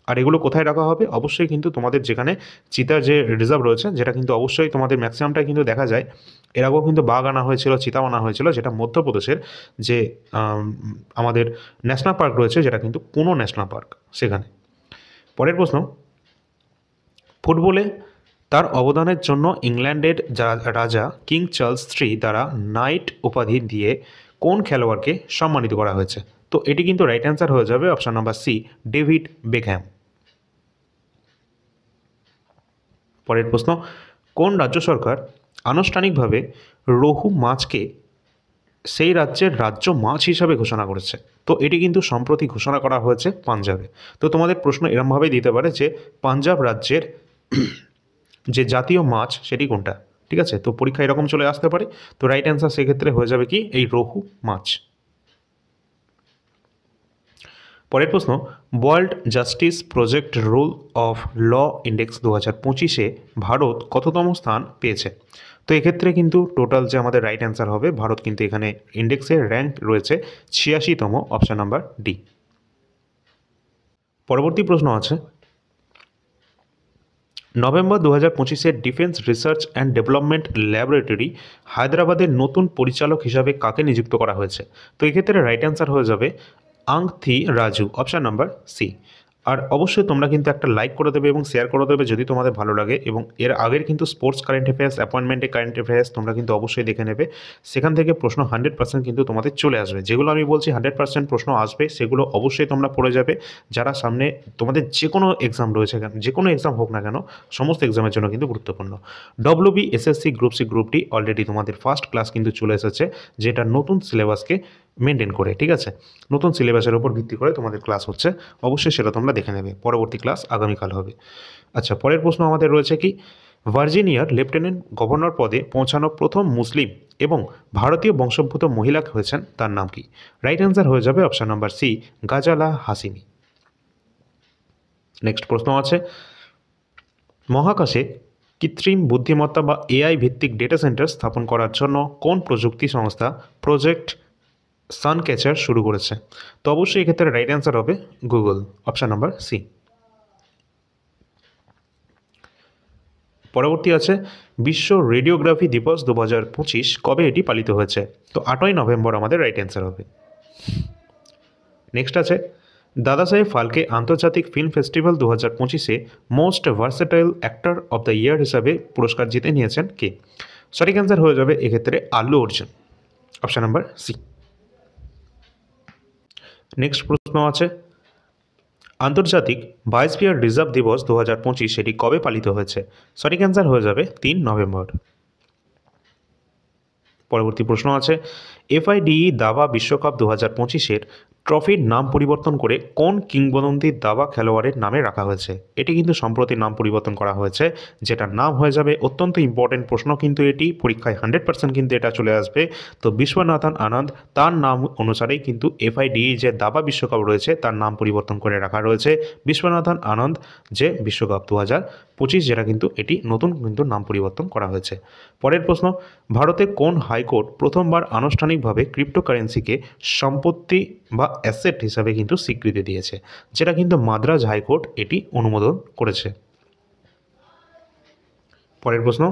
আর এগুলো কোথায় রাখা হবে? অবশ্যই কিন্তু তোমাদের যেখানে চিতার যে রিজার্ভ রয়েছে, যেটা কিন্তু অবশ্যই তোমাদের ম্যাক্সিমামটাই কিন্তু দেখা যায়। এর আগেও কিন্তু বাঘ আনা হয়েছিল, চিতাও আনা হয়েছিল, যেটা মধ্যপ্রদেশের যে আমাদের ন্যাশনাল পার্ক রয়েছে, যেটা কিন্তু কোনো ন্যাশনাল পার্ক, সেখানে। পরের প্রশ্ন, ফুটবলে তার অবদানের জন্য ইংল্যান্ডের রাজা কিং চার্লস III দ্বারা নাইট উপাধি দিয়ে কোন খেলোয়াড়কে সম্মানিত করা হয়েছে? তো এটি কিন্তু রাইট অ্যান্সার হয়ে যাবে option number C, David Beckham. পরের প্রশ্ন, কোন রাজ্য সরকার আনুষ্ঠানিকভাবে রোহু মাছকে সেই রাজ্যের রাজ্য মাছ হিসাবে ঘোষণা করেছে? তো এটি কিন্তু সম্প্রতি ঘোষণা করা হয়েছে পাঞ্জাবে। তো তোমাদের প্রশ্ন এরমভাবেই দিতে পারে যে পাঞ্জাব রাজ্যের যে জাতীয় মাছ সেটি কোনটা? ঠিক আছে, তো পরীক্ষা এরকম চলে আসতে পারে। তো রাইট অ্যান্সার সেক্ষেত্রে হয়ে যাবে কি, এই রোহু মাছ। পরের প্রশ্ন, World Justice Project rule of law index 2025-এ ভারত কততম স্থান পেয়েছে? তো এক্ষেত্রে কিন্তু টোটাল যে আমাদের রাইট অ্যান্সার হবে, ভারত কিন্তু এখানে ইন্ডেক্সের র্যাঙ্ক রয়েছে 86তম, অপশান নাম্বার ডি। পরবর্তী প্রশ্ন আছে, নভেম্বর 2025-এর defence research and development laboratory হায়দ্রাবাদের নতুন পরিচালক হিসাবে কাকে নিযুক্ত করা হয়েছে? তো এক্ষেত্রে রাইট অ্যান্সার হয়ে যাবে আংথি রাজু, অপশান নাম্বার সি। আর অবশ্যই তোমরা কিন্তু একটা লাইক করে দেবে এবং শেয়ার করে দেবে যদি তোমাদের ভালো লাগে, এবং এর আগের কিন্তু স্পোর্টস কারেন্ট অ্যাফেয়ার্স, অ্যাপয়েন্টমেন্টে কারেন্ট অ্যাফেয়ার্স তোমরা কিন্তু অবশ্যই দেখে নেবে। সেখান থেকে প্রশ্ন 100% কিন্তু তোমাদের চলে আসবে। যেগুলো আমি বলছি 100% প্রশ্ন আসবে, সেগুলো অবশ্যই তোমরা পড়ে যাবে। যারা সামনে তোমাদের যে কোনো এক্সাম রয়েছে, যে কোনো এক্সাম হোক না কেন, সমস্ত এক্সামের জন্য কিন্তু গুরুত্বপূর্ণ। WB SSC গ্রুপ সি গ্রুপটি অলরেডি তোমাদের ফার্স্ট ক্লাস কিন্তু চলে এসেছে, যেটা নতুন সিলেবাসকে মেনটেন করে। ঠিক আছে, নতুন সিলেবাসের উপর ভিত্তি করে তোমাদের ক্লাস হচ্ছে, অবশ্যই সেটা তোমরা দেখে নেবে। পরবর্তী ক্লাস আগামীকাল হবে। আচ্ছা, পরের প্রশ্ন আমাদের রয়েছে কি, ভার্জিনিয়ার লেফটেন্যান্ট গভর্নর পদে পৌঁছানো প্রথম মুসলিম এবং ভারতীয় বংশোদ্ভূত মহিলা হয়েছেন, তার নাম কি? রাইট অ্যান্সার হয়ে যাবে option number C, Ghazala Hashmi. Next প্রশ্ন আছে, মহাকাশে কৃত্রিম বুদ্ধিমত্তা বা AI ভিত্তিক ডেটা সেন্টার স্থাপন করার জন্য কোন প্রযুক্তি সংস্থা প্রজেক্ট সানক্যাচার শুরু করেছে? তো অবশ্যই এক্ষেত্রে রাইট অ্যান্সার হবে গুগল, অপশান নাম্বার সি। পরবর্তী আছে, বিশ্ব রেডিওগ্রাফি দিবস 2025 কবে এটি পালিত হয়েছে? তো 8ই নভেম্বর আমাদের রাইট অ্যান্সার হবে। নেক্সট আছে, দাদাসাহেব ফালকে আন্তর্জাতিক ফিল্ম ফেস্টিভ্যাল 2025-এ most versatile actor of the year হিসাবে পুরস্কার জিতে নিয়েছেন কে? সঠিক অ্যান্সার হয়ে যাবে এক্ষেত্রে Allu Arjun, option number C. Next প্রশ্ন আছে, আন্তর্জাতিক বায়োস্ফিয়ার রিজার্ভ দিবস 2025 এটি কবে পালিত হয়েছে? সঠিক অ্যান্সার হয়ে যাবে 3 নভেম্বর। পরবর্তী প্রশ্ন আছে, FIDE দাবা বিশ্বকাপ 2025-এর ট্রফির নাম পরিবর্তন করে কোন কিংবদন্তি দাবা খেলোয়াড়ের নামে রাখা হয়েছে? এটি কিন্তু সম্প্রতি নাম পরিবর্তন করা হয়েছে, যেটার নাম হয়ে যাবে, অত্যন্ত ইম্পর্টেন্ট প্রশ্ন কিন্তু এটি, পরীক্ষায় 100% কিন্তু এটা চলে আসবে। তো বিশ্বনাথন আনন্দ, তার নাম অনুসারেই কিন্তু FIDE যে দাবা বিশ্বকাপ রয়েছে তার নাম পরিবর্তন করে রাখা রয়েছে বিশ্বনাথন আনন্দ যে বিশ্বকাপ 2025, যেটা কিন্তু এটি নতুন কিন্তু নাম পরিবর্তন করা হয়েছে। পরের প্রশ্ন, ভারতে কোন হাইকোর্ট প্রথমবার আনুষ্ঠানিকভাবে ক্রিপ্টোকারেন্সিকে সম্পত্তি বা অ্যাসেট হিসাবে কিন্তু স্বীকৃতি দিয়েছে? যেটা কিন্তু মাদ্রাজ হাইকোর্ট এটি অনুমোদন করেছে। পরের প্রশ্ন,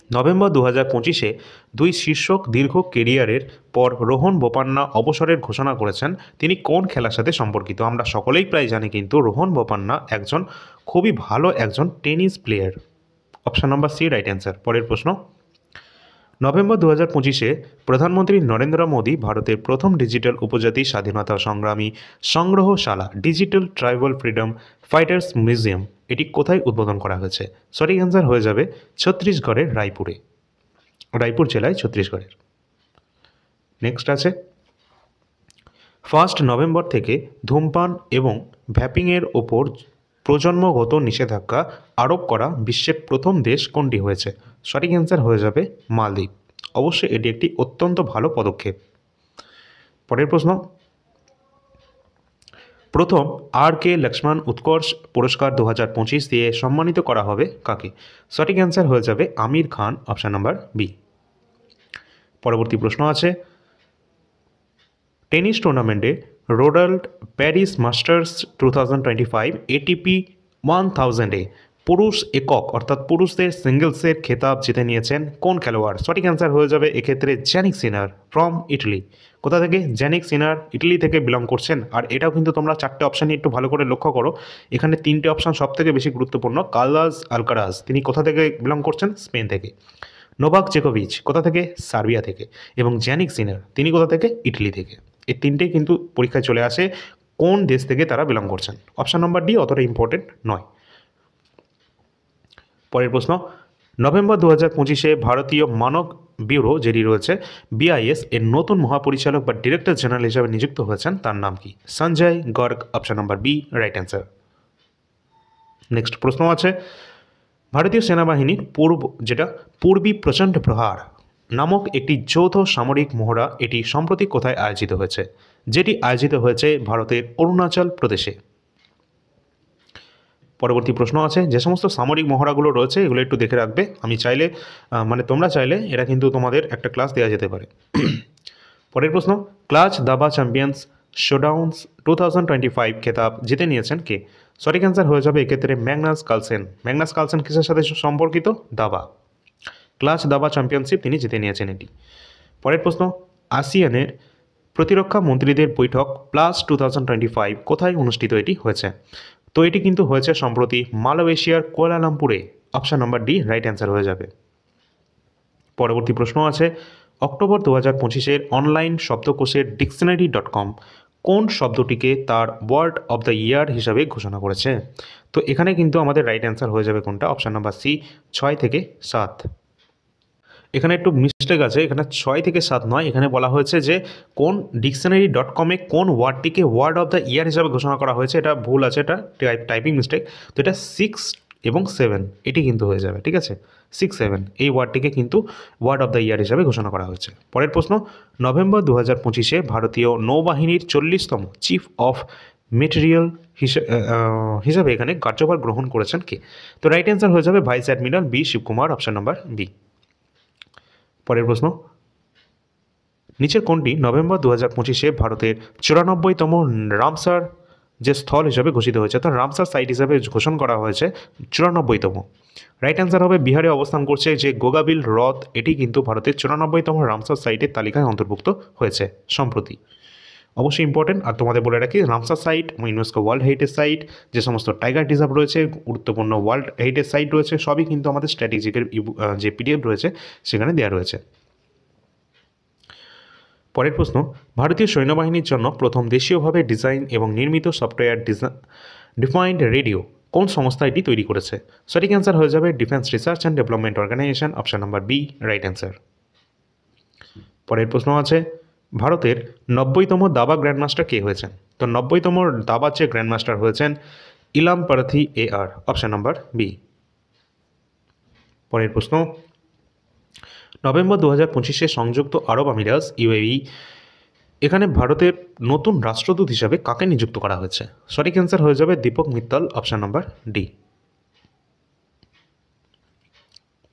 নভেম্বর 2025-এ দুই শীর্ষক দীর্ঘ কেরিয়ারের পর রোহন বোপান্না অবসরের ঘোষণা করেছেন, তিনি কোন খেলার সাথে সম্পর্কিত? আমরা সকলেই প্রায় জানি কিন্তু রোহন বোপান্না একজন খুবই ভালো একজন tennis player, option number C right answer. পরের প্রশ্ন, নভেম্বর 2025-এ প্রধানমন্ত্রী নরেন্দ্র মোদী ভারতের প্রথম ডিজিটাল উপজাতি স্বাধীনতা সংগ্রামী সংগ্রহশালা digital tribal freedom fighters museum এটি কোথায় উদ্বোধন করা হয়েছে? সঠিক অ্যান্সার হয়ে যাবে ছত্তিশগড়ের রায়পুরে, রায়পুর জেলায় ছত্তিশগড়ের। নেক্সট আছে, 1 নভেম্বর থেকে ধূমপান এবং ভ্যাপিংয়ের ওপর প্রজন্মগত নিষেধাজ্ঞা আরোপ করা বিশ্বের প্রথম দেশ কোনটি হয়েছে? সঠিক অ্যান্সার হয়ে যাবে মালদ্বীপ, অবশ্যই এটি একটি অত্যন্ত ভালো পদক্ষেপ। পরের প্রশ্ন, প্রথম RK লক্ষ্মণ উৎকর্ষ পুরস্কার 2025 দিয়ে সম্মানিত করা হবে কাকে? সঠিক অ্যান্সার হয়ে যাবে Aamir Khan, option number B. পরবর্তী প্রশ্ন আছে, টেনিস টুর্নামেন্টে রোনাল্ড প্যারিস মাস্টার্স 2025 এটিপি 1000-এ পুরুষ একক অর্থাৎ পুরুষদের সিঙ্গলসের খেতাব জিতে নিয়েছেন কোন খেলোয়াড়? সঠিক অ্যান্সার হয়ে যাবে এক্ষেত্রে জ্যানিক সিনার ফ্রম ইটালি। কোথা থেকে? জ্যানিক সিনার ইটালি থেকে বিলং করছেন। আর এটাও কিন্তু তোমরা চারটে অপশানই একটু ভালো করে লক্ষ্য করো। এখানে তিনটে অপশান সব থেকে বেশি গুরুত্বপূর্ণ। কার্লোস আলকারাজ, তিনি কোথা থেকে বিলং করছেন? স্পেন থেকে। নোভাক জোকোভিচ কোথা থেকে? সার্বিয়া থেকে। এবং জ্যানিক সিনার, তিনি কোথা থেকে? ইটালি থেকে। এই তিনটেই কিন্তু পরীক্ষায় চলে আসে কোন দেশ থেকে তারা বিলং করছেন। অপশান নম্বর ডি অতটা ইম্পর্টেন্ট নয়। পরের প্রশ্ন, নভেম্বর 2025-এ ভারতীয় মানক ব্যুরো যেটি রয়েছে বিআইএস এর নতুন মহাপরিচালক বা ডিরেক্টর জেনারেল হিসাবে নিযুক্ত হয়েছেন, তার নাম কি? Sanjay Garg. Option number B right answer. Next প্রশ্ন আছে, ভারতীয় সেনাবাহিনীর পূর্বী প্রচণ্ড প্রহার নামক একটি যৌথ সামরিক মহড়া এটি সম্প্রতি কোথায় আয়োজিত হয়েছে? যেটি আয়োজিত হয়েছে ভারতের অরুণাচল প্রদেশে। পরবর্তী প্রশ্ন আছে, যে সমস্ত সামরিক মহড়াগুলো রয়েছে এগুলো একটু দেখে রাখবে। আমি চাইলে তোমরা চাইলে এটা কিন্তু তোমাদের একটা ক্লাস দেওয়া যেতে পারে। পরের প্রশ্ন, ক্লাচ দাবা চ্যাম্পিয়ন্স শোডাউন্স 2025 খেতাব জিতে নিয়েছেন কে? সঠিক অ্যান্সার হয়ে যাবে এক্ষেত্রে ম্যাগনাস কার্লসেন। ম্যাগনাস কার্লসেন কিসের সাথে সম্পর্কিত? দাবা। ক্লাচ দাবা চ্যাম্পিয়নশিপ তিনি জিতে নিয়েছেন এটি। পরের প্রশ্ন, আসিয়ানের প্রতিরক্ষা মন্ত্রীদের বৈঠক প্লাস 2025 কোথায় অনুষ্ঠিত এটি হয়েছে? তো এটি কিন্তু হয়েছে সম্প্রতি মালয়েশিয়ার কুয়ালালামপুরে। Option number D right answer হয়ে যাবে। পরবর্তী প্রশ্ন আছে, অক্টোবর 2025-এর অনলাইন শব্দকোষের ডিকশনারি.com কোন শব্দটিকে তার ওয়ার্ড অব দ্য ইয়ার হিসাবে ঘোষণা করেছে? তো এখানে কিন্তু আমাদের রাইট অ্যান্সার হয়ে যাবে কোনটা? অপশান নাম্বার সি 6 থেকে 7। এখানে একটু মিস্টেক আছে, এখানে 6 থেকে 7 নয়, এখানে বলা হয়েছে যে কোন ডিকশনারি.com-এ কোন ওয়ার্ডটিকে ওয়ার্ড অফ দ্য ইয়ার হিসাবে ঘোষণা করা হয়েছে। এটা ভুল আছে, এটা টাইপিং মিস্টেক। তো এটা 6 এবং 7 এটি কিন্তু হয়ে যাবে, ঠিক আছে? 6, 7 এই ওয়ার্ডটিকে কিন্তু ওয়ার্ড অফ দ্য ইয়ার হিসাবে ঘোষণা করা হয়েছে। পরের প্রশ্ন, নভেম্বর 2025-এ ভারতীয় নৌবাহিনীর 40তম চিফ অফ মেটেরিয়াল হিসাবে এখানে কার্যভার গ্রহণ করেছেন কে? তো রাইট অ্যান্সার হয়ে যাবে vice admiral B Sivakumar. Option number B. পরের প্রশ্ন, নিচের কোনটি নভেম্বর 2025-এ ভারতের 94তম রামসার যে স্থল হিসাবে ঘোষিত হয়েছে? তো রামসার সাইট হিসাবে ঘোষণা করা হয়েছে 94তম। রাইট অ্যান্সার হবে বিহারে অবস্থান করছে যে গোগাবিল হ্রদ, এটি কিন্তু ভারতের 94তম রামসার সাইটের তালিকায় অন্তর্ভুক্ত হয়েছে সম্প্রতি। অবশ্যই ইম্পর্টেন্ট। আর তোমাদের বলে রাখি, Ramsar site UNESCO world heritage site, যে সমস্ত টাইগার রিজার্ভ রয়েছে, গুরুত্বপূর্ণ ওয়ার্ল্ড হেরিটেজ সাইট রয়েছে, সবই কিন্তু আমাদের স্ট্র্যাটেজিকের যে পিডিএফ রয়েছে সেখানে দেওয়া রয়েছে। পরের প্রশ্ন, ভারতীয় সৈন্যবাহিনীর জন্য প্রথম দেশীয়ভাবে ডিজাইন এবং নির্মিত সফটওয়্যার ডিফাইন্ড রেডিও কোন সংস্থা এটি তৈরি করেছে? সঠিক অ্যান্সার হয়ে যাবে defence research and development organisation. Option number B right answer. পরের প্রশ্ন আছে, ভারতের 90তম দাবা গ্র্যান্ডমাস্টার কে হয়েছেন? তো 90তম দাবার যে গ্র্যান্ডমাস্টার হয়েছেন Ilamparithi AR। Option number B. পরের প্রশ্ন, নভেম্বর 2025-এ সংযুক্ত আরব আমিরাত UAE এখানে ভারতের নতুন রাষ্ট্রদূত হিসাবে কাকে নিযুক্ত করা হয়েছে? সঠিক অ্যান্সার হয়ে যাবে Deepak Mittal. Option number D.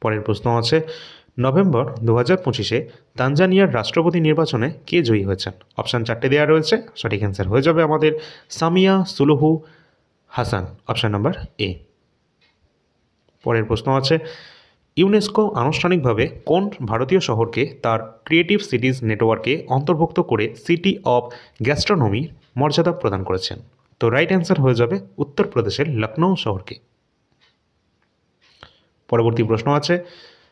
পরের প্রশ্ন আছে, নভেম্বর 2025-এ তানজানিয়ার রাষ্ট্রপতি নির্বাচনে কে জয়ী হয়েছেন? অপশান 4টে দেওয়া রয়েছে। সঠিক অ্যান্সার হয়ে যাবে আমাদের Samia Suluhu Hassan. Option number A. পরের প্রশ্ন আছে, ইউনেস্কো আনুষ্ঠানিকভাবে কোন ভারতীয় শহরকে তার ক্রিয়েটিভ সিটিজ নেটওয়ার্কে অন্তর্ভুক্ত করে সিটি অফ গ্যাস্ট্রোনমির মর্যাদা প্রদান করেছেন? তো রাইট অ্যান্সার হয়ে যাবে উত্তরপ্রদেশের লখনৌ শহরকে। পরবর্তী প্রশ্ন আছে,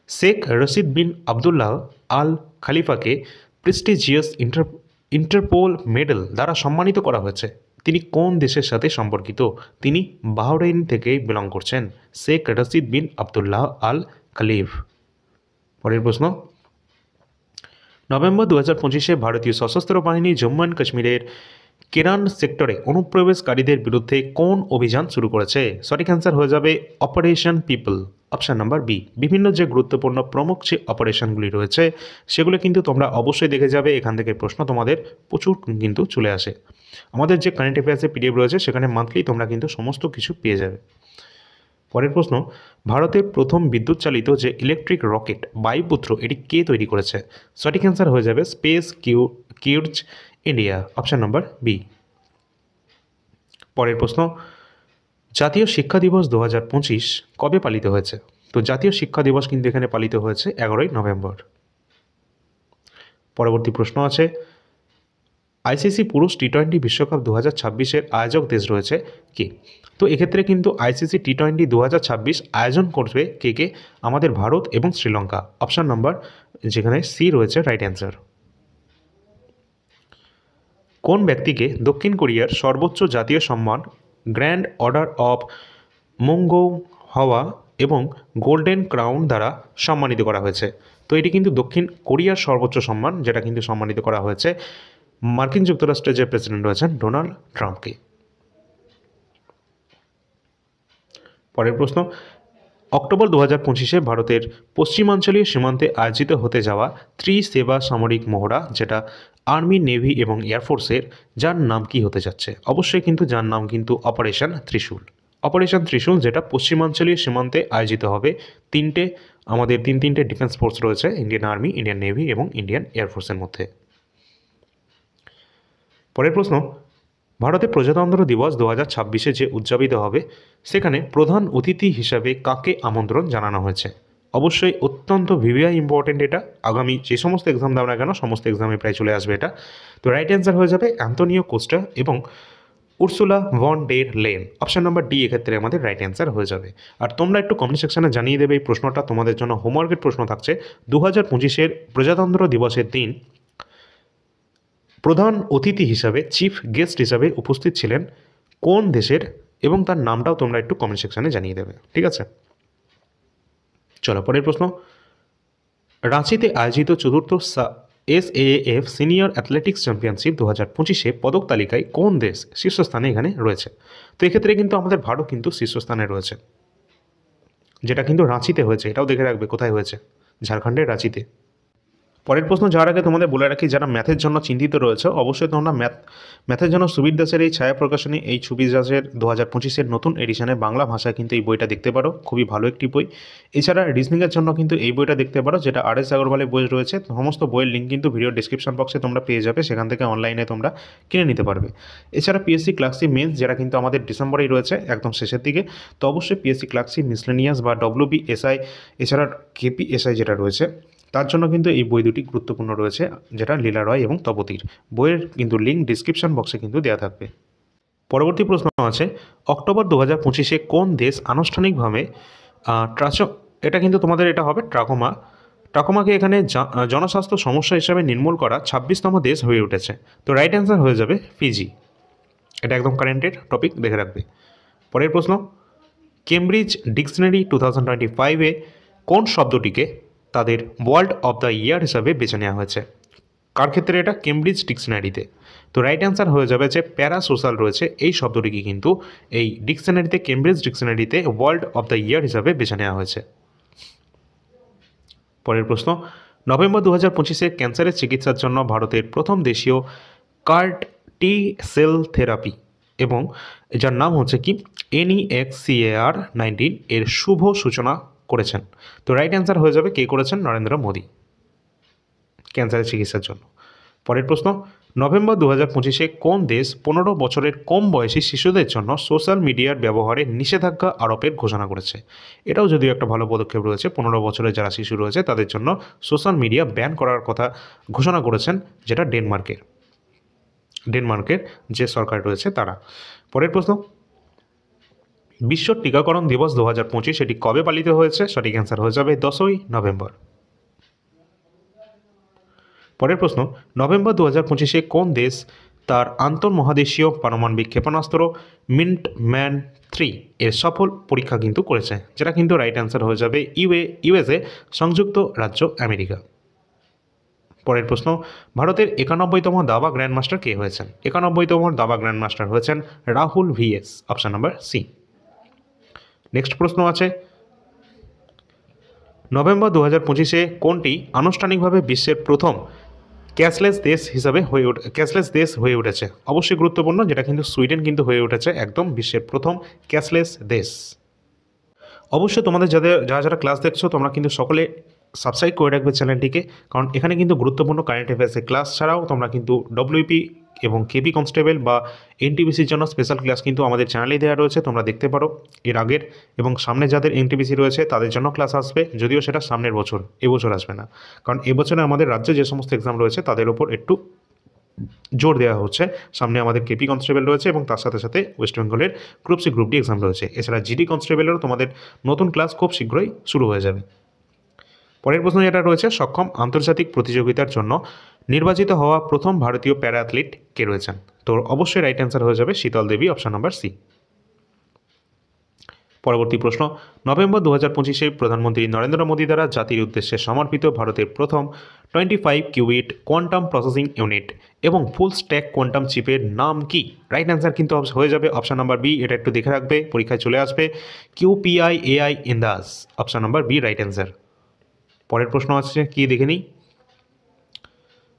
শেখ রশিদ বিন আবদুল্লাহ আল খালিফাকে প্রেস্টিজিয়াস ইন্টারপোল মেডেল দ্বারা সম্মানিত করা হয়েছে। তিনি কোন দেশের সাথে সম্পর্কিত? তিনি বাহরাইন থেকে বিলং করছেন। শেখ রশিদ বিন আবদুল্লাহ আল খালিফ। পরের প্রশ্ন, নভেম্বর 2025-এ ভারতীয় সশস্ত্র বাহিনী জম্মু অ্যান্ড কাশ্মীরের কেরান সেক্টরে অনুপ্রবেশকারীদের বিরুদ্ধে কোন অভিযান শুরু করেছে? সঠিক অ্যান্সার হয়ে যাবে operation people. Option number B. বিভিন্ন যে গুরুত্বপূর্ণ প্রমুখ যে অপারেশনগুলি রয়েছে সেগুলো কিন্তু তোমরা অবশ্যই দেখে যাবে। এখান থেকে প্রশ্ন তোমাদের প্রচুর কিন্তু চলে আসে। আমাদের যে কারেন্ট অ্যাফেয়ার্সের পিডিএফ রয়েছে সেখানে মান্থলি তোমরা কিন্তু সমস্ত কিছু পেয়ে যাবে। পরের প্রশ্ন, ভারতের প্রথম বিদ্যুৎ চালিত যে ইলেকট্রিক রকেট বায়ুপুত্র এটি কে তৈরি করেছে? সঠিক অ্যান্সার হয়ে যাবে Space Kidz India. Option number B. পরের প্রশ্ন, জাতীয় শিক্ষা দিবস 2025 কবে পালিত হয়েছে? তো জাতীয় শিক্ষা দিবস কিন্তু এখানে পালিত হয়েছে 11ই নভেম্বর। পরবর্তী প্রশ্ন আছে, আইসিসি পুরুষ টি-20 বিশ্বকাপ 2026-এর আয়োজক দেশ রয়েছে কে? তো এক্ষেত্রে কিন্তু আইসিসি টি-20 2026 আয়োজন করবে কে কে? আমাদের ভারত এবং শ্রীলঙ্কা। অপশান নাম্বার যেখানে সি রয়েছে রাইট অ্যান্সার। কোন ব্যক্তিকে দক্ষিণ কোরিয়ার সর্বোচ্চ জাতীয় সম্মান গ্র্যান্ড অর্ডার অফ মুঙ্গো হওয়া এবং গোল্ডেন ক্রাউন দ্বারা সম্মানিত করা হয়েছে? তো এটি কিন্তু দক্ষিণ কোরিয়ার সর্বোচ্চ সম্মান, যেটা কিন্তু সম্মানিত করা হয়েছে মার্কিন যুক্তরাষ্ট্রের যে প্রেসিডেন্ট রয়েছেন ডোনাল্ড ট্রাম্পকে। পরের প্রশ্ন, অক্টোবর 2025-এ ভারতের পশ্চিমাঞ্চলীয় সীমান্তে আয়োজিত হতে যাওয়া ত্রিসেবা সামরিক মহড়া, যেটা আর্মি, নেভি এবং এয়ারফোর্সের, যার নাম কি হতে যাচ্ছে? অবশ্যই কিন্তু যার নাম কিন্তু অপারেশন ত্রিশূল। অপারেশন ত্রিশূল, যেটা পশ্চিমাঞ্চলীয় সীমান্তে আয়োজিত হবে। আমাদের তিনটে ডিফেন্স ফোর্স রয়েছে, ইন্ডিয়ান আর্মি, ইন্ডিয়ান নেভি এবং ইন্ডিয়ান এয়ারফোর্সের মধ্যে। পরের প্রশ্ন, ভারতে প্রজাতন্ত্র দিবস 2026-এ যে উদযাপিত হবে, সেখানে প্রধান অতিথি হিসাবে কাকে আমন্ত্রণ জানানো হয়েছে? অবশ্যই অত্যন্ত ভিভিআই ইম্পর্টেন্ট এটা, আগামী যে সমস্ত এক্সাম দাও না কেন সমস্ত এক্সামে প্রায় চলে আসবে এটা। তো রাইট অ্যান্সার হয়ে যাবে অ্যান্তোনিও কোস্টা এবং Ursula von der Leyen. Option number D এক্ষেত্রে আমাদের রাইট অ্যান্সার হয়ে যাবে। আর তোমরা একটু কমেন্ট সেকশনে জানিয়ে দেবে এই প্রশ্নটা, তোমাদের জন্য হোমওয়ার্কের প্রশ্ন থাকছে। 2025-এর প্রজাতন্ত্র দিবসের দিন প্রধান অতিথি হিসাবে, চিফ গেস্ট হিসাবে উপস্থিত ছিলেন কোন দেশের, এবং তার নামটাও তোমরা একটু কমেন্ট সেকশনে জানিয়ে দেবে, ঠিক আছে? চলো পরের প্রশ্ন, রাঁচিতে আয়োজিত চতুর্থ SAAF সিনিয়র অ্যাথলেটিক্স চ্যাম্পিয়নশিপ 2025-এ পদক তালিকায় কোন দেশ শীর্ষস্থানে এখানে রয়েছে? তো এক্ষেত্রে কিন্তু আমাদের ভারত কিন্তু শীর্ষস্থানে রয়েছে, যেটা কিন্তু রাঁচিতে হয়েছে। এটাও দেখে রাখবে কোথায় হয়েছে, ঝাড়খণ্ডের রাঁচিতে। পরের প্রশ্ন যাওয়ার আগে তোমাদের বলে রাখি, যারা ম্যাথের জন্য চিন্তিত রয়েছে, অবশ্যই তোমরা ম্যাথের জন্য সুবীর দাসের এই ছায়া প্রকাশনী, এই সুবীর দাসের 2025-এর নতুন এডিশনে বাংলা ভাষায় কিন্তু এই বইটা দেখতে পারো, খুবই ভালো একটি বই। এছাড়া রিজনিংয়ের জন্য কিন্তু এই বইটা দেখতে পারো, যেটা RS আগরওয়ালের বই রয়েছে। সমস্ত বইয়ের লিঙ্ক কিন্তু ভিডিও ডিসক্রিপশন বক্সে তোমরা পেয়ে যাবে, সেখান থেকে অনলাইনে তোমরা কিনে নিতে পারবে। এছাড়া পিএসসি ক্লার্কশিপ মেন্স, যেটা কিন্তু আমাদের ডিসেম্বরেই রয়েছে একদম শেষের দিকে, তো অবশ্যই পিএসসি ক্লার্কশিপ মিসলেনিয়াস বা WBSI, এছাড়া KPSI যেটা রয়েছে, তার জন্য কিন্তু এই বই দুটি গুরুত্বপূর্ণ রয়েছে, যেটা লীলা রয় এবং তপতির। বইয়ের কিন্তু লিঙ্ক ডিসক্রিপশন বক্সে কিন্তু দেওয়া থাকবে। পরবর্তী প্রশ্ন আছে, অক্টোবর 2025-এ কোন দেশ আনুষ্ঠানিকভাবে এটা কিন্তু তোমাদের এটা হবে ট্রাকোমাকে এখানে জনস্বাস্থ্য সমস্যা হিসাবে নির্মূল করা 26তম দেশ হয়ে উঠেছে? তো রাইট অ্যান্সার হয়ে যাবে ফিজি। এটা একদম কারেন্টের টপিক, দেখে রাখবে। পরের প্রশ্ন, কেমব্রিজ ডিকশনারি 2025-এ কোন শব্দটিকে তাদের ওয়ার্ড অফ দ্য ইয়ার হিসাবে বেছে নেওয়া হয়েছে? কার ক্ষেত্রে এটা? কেমব্রিজ ডিকশনারিতে। তো রাইট অ্যান্সার হয়ে যাবে যে প্যারাসোশ্যাল রয়েছে, এই শব্দটিকে কিন্তু এই ডিকশনারিতে, কেমব্রিজ ডিকশনারিতে ওয়ার্ড অফ দ্য ইয়ার হিসাবে বেছে নেওয়া হয়েছে। পরের প্রশ্ন, নভেম্বর 2025-এ ক্যান্সারের চিকিৎসার জন্য ভারতের প্রথম দেশীয় কার্ট টি সেল থেরাপি, এবং যার নাম হচ্ছে কি NEXCAR19, এর শুভ সূচনা করেছেন? তো রাইট অ্যান্সার হয়ে যাবে কে করেছেন? নরেন্দ্র মোদী, ক্যান্সারের চিকিৎসার জন্য। পরের প্রশ্ন, নভেম্বর 2025-এ কোন দেশ 15 বছরের কম বয়সী শিশুদের জন্য সোশ্যাল মিডিয়ার ব্যবহারে নিষেধাজ্ঞা আরোপের ঘোষণা করেছে? এটাও যদিও একটা ভালো পদক্ষেপ রয়েছে, 15 বছরের যারা শিশু রয়েছে তাদের জন্য সোশ্যাল মিডিয়া ব্যান করার কথা ঘোষণা করেছেন, যেটা ডেনমার্কের যে সরকার রয়েছে তারা। পরের প্রশ্ন, বিশ্ব টিকাকরণ দিবস 2025 এটি কবে পালিত হয়েছে? সঠিক অ্যান্সার হয়ে যাবে 10ই নভেম্বর। পরের প্রশ্ন, নভেম্বর 2025-এ কোন দেশ তার আন্তঃমহাদেশীয় পারমাণবিক ক্ষেপণাস্ত্র মিন্টম্যান 3 এর সফল পরীক্ষা কিন্তু করেছে? যেটা কিন্তু রাইট অ্যান্সার হয়ে যাবে USA, সংযুক্ত রাজ্য আমেরিকা। পরের প্রশ্ন, ভারতের 91তম দাবা গ্র্যান্ডমাস্টার কে হয়েছেন? 91তম দাবা গ্র্যান্ডমাস্টার হয়েছেন Rahul VS। Option number C. Next প্রশ্ন আছে, নভেম্বর 2025-এ কোনটি আনুষ্ঠানিকভাবে বিশ্বের প্রথম ক্যাশলেস দেশ হয়ে উঠেছে? অবশ্যই গুরুত্বপূর্ণ, যেটা কিন্তু সুইডেন কিন্তু হয়ে উঠেছে একদম বিশ্বের প্রথম ক্যাশলেস দেশ। অবশ্যই তোমাদের যারা ক্লাস দেখছো তোমরা কিন্তু সকলে সাবস্ক্রাইব করে রাখবে চ্যানেলটিকে, কারণ এখানে কিন্তু গুরুত্বপূর্ণ কারেন্ট অ্যাফেয়ার্সের ক্লাস ছাড়াও তোমরা কিন্তু ডব্লিউপি এবং কেপি কনস্টেবল বা এনটিপিসির জন্য স্পেশাল ক্লাস কিন্তু আমাদের চ্যানেলেই দেওয়া রয়েছে, তোমরা দেখতে পারো। এর আগের এবং সামনে যাদের এনটিপিসি রয়েছে তাদের জন্য ক্লাস আসবে, যদিও সেটা সামনের বছর, এবছর আসবে না, কারণ এবছরে আমাদের রাজ্যে যে সমস্ত এক্সাম রয়েছে তাদের ওপর একটু জোর দেওয়া হচ্ছে। সামনে আমাদের কেপি কনস্টেবল রয়েছে এবং তার সাথে সাথে ওয়েস্ট বেঙ্গলের group C group D exam রয়েছে। এছাড়া জিডি কনস্টেবলেরও তোমাদের নতুন ক্লাস খুব শীঘ্রই শুরু হয়ে যাবে। পরের প্রশ্ন যেটা রয়েছে, সক্ষম আন্তর্জাতিক প্রতিযোগিতার জন্য নির্বাচিত হওয়া প্রথম ভারতীয় প্যারা অ্যাথলিট কে রয়েছেন? তো অবশ্যই রাইট অ্যান্সার হয়ে যাবে শীতল দেবী, অপশন নাম্বার সি। পরবর্তী প্রশ্ন, নভেম্বর 2025 প্রধানমন্ত্রী নরেন্দ্র মোদী দ্বারা জাতির উদ্দেশ্যে সমর্পিত ভারতের প্রথম 25 কিউবিট কোয়ান্টাম প্রসেসিং ইউনিট এবং ফুল স্ট্যাক কোয়ান্টাম চিপের নাম কি? রাইট অ্যান্সার কিন্তু হয়ে যাবে অপশন নাম্বার বি। এটা একটু দেখে রাখবে, পরীক্ষায় চলে আসবে। QPI AI Indus, option number B right answer. পরের প্রশ্ন আছে কি দেখে নিই।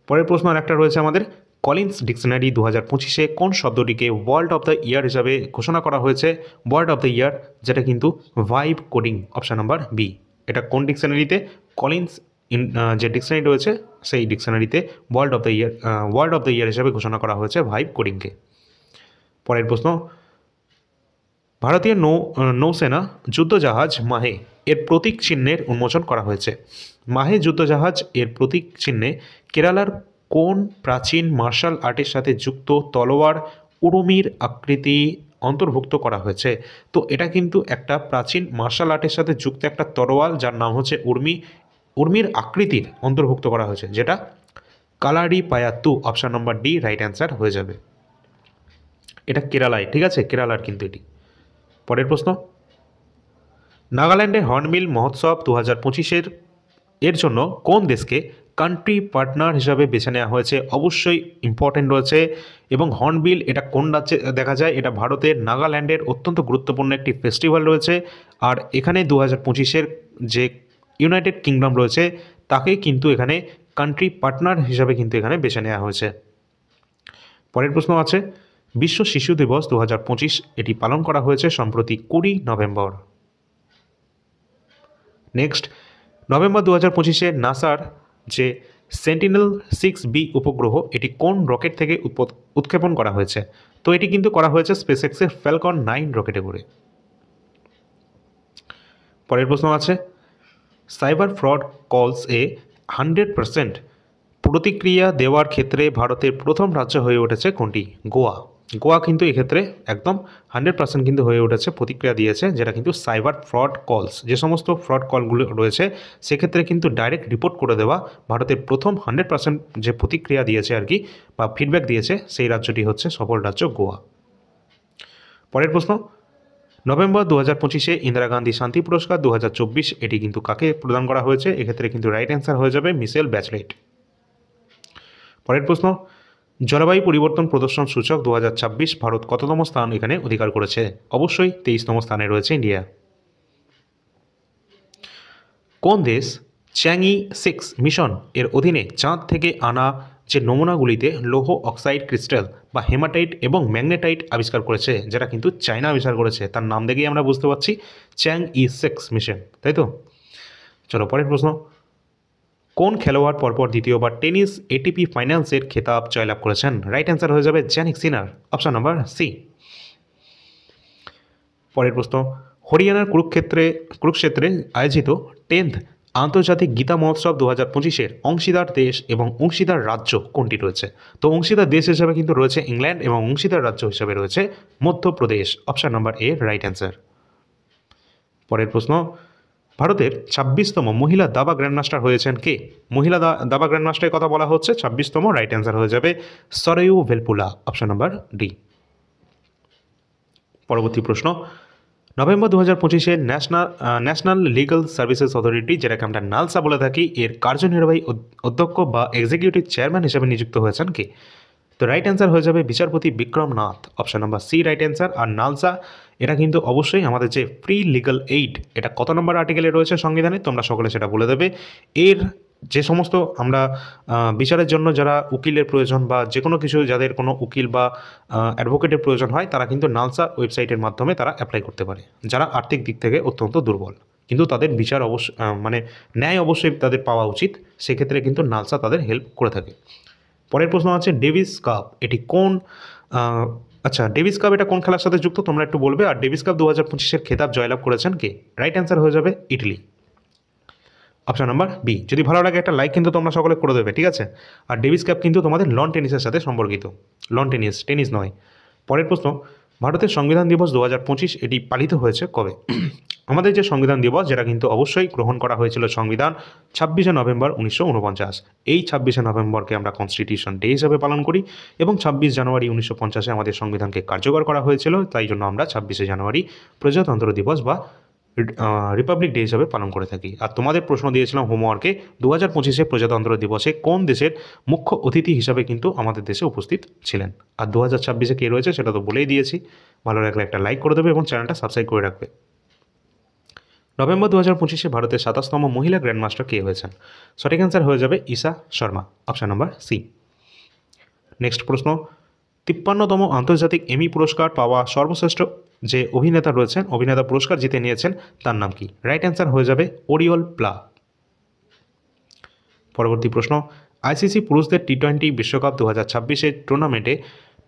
পরের প্রশ্ন আর একটা রয়েছে আমাদের, কলিন্স ডিকশনারি 2025 কোন শব্দটিকে ওয়ার্ড অফ দ্য ইয়ার হিসাবে ঘোষণা করা হয়েছে? ওয়ার্ড অফ দ্য ইয়ার, যেটা কিন্তু vibe coding, option number B. এটা কোন ডিকশনারিতে? কলিন্স যে ডিকশনারি রয়েছে সেই ডিকশনারিতে ওয়ার্ড অফ দ্য ইয়ার হিসাবে ঘোষণা করা হয়েছে ভাইব কোডিংকে। পরের প্রশ্ন, ভারতীয় নৌসেনা যুদ্ধজাহাজ মাহে এর প্রতীক চিহ্নের উন্মোচন করা হয়েছে। মাহে যুদ্ধজাহাজ এর প্রতীক চিহ্নে কেরালার কোন প্রাচীন মার্শাল আর্টের সাথে যুক্ত তলোয়ার উরুমির আকৃতি অন্তর্ভুক্ত করা হয়েছে? তো এটা কিন্তু একটা প্রাচীন মার্শাল আর্টের সাথে যুক্ত একটা তরোয়াল, যার নাম হচ্ছে উর্মির আকৃতির অন্তর্ভুক্ত করা হয়েছে, যেটা Kalaripayattu, option number D right answer হয়ে যাবে। এটা কেরালায়, ঠিক আছে, কেরালার কিন্তু এটি। পরের প্রশ্ন, নাগাল্যান্ডের হর্নবিল মহোৎসব 2025 এর জন্য কোন দেশকে কান্ট্রি পার্টনার হিসাবে বেছে নেওয়া হয়েছে? অবশ্যই ইম্পর্টেন্ট রয়েছে। এবং হর্নবিল এটা কোন রাজ্যে দেখা যায়? এটা ভারতের নাগাল্যান্ডের অত্যন্ত গুরুত্বপূর্ণ একটি ফেস্টিভ্যাল রয়েছে। আর এখানে 2025 যে ইউনাইটেড কিংডম রয়েছে তাকে কিন্তু এখানে কান্ট্রি পার্টনার হিসাবে কিন্তু এখানে বেছে নেওয়া হয়েছে। পরের প্রশ্ন আছে, বিশ্ব শিশু দিবস 2025 এটি পালন করা হয়েছে সম্প্রতি 20 নভেম্বর। নেক্সট, নভেম্বর 2025 নাসার যে সেন্টিনেল-6B উপগ্রহ এটি কোন রকেট থেকে উৎক্ষেপণ করা হয়েছে? তো এটি কিন্তু করা হয়েছে স্পেসএক্সের ফ্যালকন 9 রকেটে করে। পরের প্রশ্ন আছে, সাইবার ফ্রড কলস এ 100% প্রতিক্রিয়া দেওয়ার ক্ষেত্রে ভারতের প্রথম রাজ্য হয়ে উঠেছে কোনটি? গোয়া। গোয়া কিন্তু এক্ষেত্রে একদম 100% কিন্তু হয়ে উঠেছে, প্রতিক্রিয়া দিয়েছে, যেটা কিন্তু সাইবার ফ্রড কলস, যে সমস্ত ফ্রড কলগুলো রয়েছে সেক্ষেত্রে কিন্তু ডাইরেক্ট রিপোর্ট করে দেওয়া ভারতের প্রথম 100% যে প্রতিক্রিয়া দিয়েছে আর কি, বা ফিডব্যাক দিয়েছে, সেই রাজ্যটি হচ্ছে সফল রাজ্য গোয়া। পরের প্রশ্ন, নভেম্বর 2025 ইন্দিরা গান্ধী শান্তি পুরস্কার 2024 এটি কিন্তু কাকে প্রদান করা হয়েছে? এক্ষেত্রে কিন্তু রাইট অ্যান্সার হয়ে যাবে মিশেল ব্যাচলেট। পরের প্রশ্ন, জলবায়ু পরিবর্তন প্রদর্শন সূচক 2026 ভারত কততম স্থান এখানে অধিকার করেছে? অবশ্যই 23তম স্থানে রয়েছে ইন্ডিয়া। কোন দেশ চ্যাংই 6 মিশন এর অধীনে চাঁদ থেকে আনা যে নমুনাগুলিতে লৌহ অক্সাইড ক্রিস্টাল বা হেমাটাইট এবং ম্যাগনেটাইট আবিষ্কার করেছে? যেটা কিন্তু চায়না আবিষ্কার করেছে, তার নাম দেখেই আমরা বুঝতে পারছি, চ্যাংই 6 মিশন, তাই তো? চলো পরের প্রশ্ন, কোন খেলোয়াড় পরপর দ্বিতীয়বার টেনিস এটিপি ফাইনালসের খেতাব জয়লাভ করেছেন? রাইট অ্যান্সার হয়ে যাবে জ্যানিক সিনার, অপশন নাম্বার সি। পরের প্রশ্ন, হরিয়ানার কুরুক্ষেত্রে আয়োজিত 10th আন্তর্জাতিক গীতা মহোৎসব 2025 অংশীদার দেশ এবং অংশীদার রাজ্য কোনটি রয়েছে? তো অংশীদার দেশ হিসাবে কিন্তু রয়েছে ইংল্যান্ড এবং অংশীদার রাজ্য হিসাবে রয়েছে Madhya Pradesh, option number A right answer. পরের প্রশ্ন, ভারতের 26তম মহিলা দাবা গ্র্যান্ডমাস্টার হয়েছেন কে? মহিলা দাবা গ্র্যান্ডমাস্টারের কথা বলা হচ্ছে 26তম, রাইট অ্যান্সার হয়ে যাবে সরেয়ু ভেলপুলা, অপশন নাম্বার ডি। পরবর্তী প্রশ্ন, November 2025 national legal services authority, যেটাকে আমরা নালসা বলে থাকি, এর কার্যনির্বাহী অধ্যক্ষ বা এক্সিকিউটিভ চেয়ারম্যান হিসেবে নিযুক্ত হয়েছেন কে? তো রাইট অ্যান্সার হয়ে যাবে বিচারপতি Vikram Nath, option number C right answer. আর নালসা এটা কিন্তু অবশ্যই আমাদের যে ফ্রি লিগ্যাল এইড, এটা কত নম্বর আর্টিকেলে রয়েছে সংবিধানে, তোমরা সকলে সেটা বলে দেবে। এর যে সমস্ত আমরা বিচারের জন্য যারা উকিলের প্রয়োজন বা যে কোনো কিছু যাদের কোনো উকিল বা অ্যাডভোকেটের প্রয়োজন হয়, তারা কিন্তু নালসা ওয়েবসাইটের মাধ্যমে তারা অ্যাপ্লাই করতে পারে, যারা আর্থিক দিক থেকে অত্যন্ত দুর্বল। কিন্তু তাদের বিচার মানে ন্যায় অবশ্যই তাদের পাওয়া উচিত, সেক্ষেত্রে কিন্তু নালসা তাদের হেল্প করে থাকে। পরের প্রশ্ন আছে ডেভিস কাপ, এটি কোন আচ্ছা ডেভিস কাপ এটা কোন খেলার সাথে যুক্ত তোমরা একটু বলবে। আর ডেভিস কাপ 2025-এর খেতাব জয়লাভ করেছেন কে? রাইট অ্যান্সার হয়ে যাবে ইটালি, অপশন নাম্বার বি। যদি ভালো লাগে একটা লাইক কিন্তু তোমরা সকলে করে দেবে, ঠিক আছে। আর ডেভিস কাপ কিন্তু তোমাদের লন টেনিসের সাথে সম্পর্কিত, লন টেনিস, টেনিস নয়। পরের প্রশ্ন, ভারতের সংবিধান দিবস 2025 এটি পালিত হয়েছে কবে? আমাদের যে সংবিধান দিবস, যেটা কিন্তু অবশ্যই গ্রহণ করা হয়েছিল সংবিধান 26শে নভেম্বর 1949, এই 26শে নভেম্বরকে আমরা কনস্টিটিউশন ডে হিসাবে পালন করি, এবং 26 জানুয়ারি 1950-এ আমাদের সংবিধানকে কার্যকর করা হয়েছিল, তাই জন্য আমরা 26শে জানুয়ারি প্রজাতন্ত্র দিবস বা রিপাবলিক ডে হিসাবে পালন করে থাকি। আর তোমাদের প্রশ্ন দিয়েছিলাম হোমওয়ার্কে 2025-এ প্রজাতন্ত্র দিবসে কোন দেশের মুখ্য অতিথি হিসাবে কিন্তু আমাদের দেশে উপস্থিত ছিলেন। আর 2026-এ কে রয়েছে সেটা তো বলেই দিয়েছি। ভালো লাগলে একটা লাইক করে দেবে এবং চ্যানেলটা সাবস্ক্রাইব করে রাখবে। নভেম্বর 2025-এ ভারতের 27তম মহিলা গ্র্যান্ডমাস্টার কে হয়েছেন? সঠিক অ্যান্সার হয়ে যাবে Isha Sharma, option number C. Next প্রশ্ন, 53তম আন্তর্জাতিক এমি পুরস্কার পাওয়া সর্বশ্রেষ্ঠ যে অভিনেতা রয়েছেন, অভিনেতা পুরস্কার জিতে নিয়েছেন, তার নাম কি? রাইট অ্যান্সার হয়ে যাবে ওরিয়ল প্লা। পরবর্তী প্রশ্ন, আইসিসি পুরুষদের টি-20 বিশ্বকাপ 2026-এর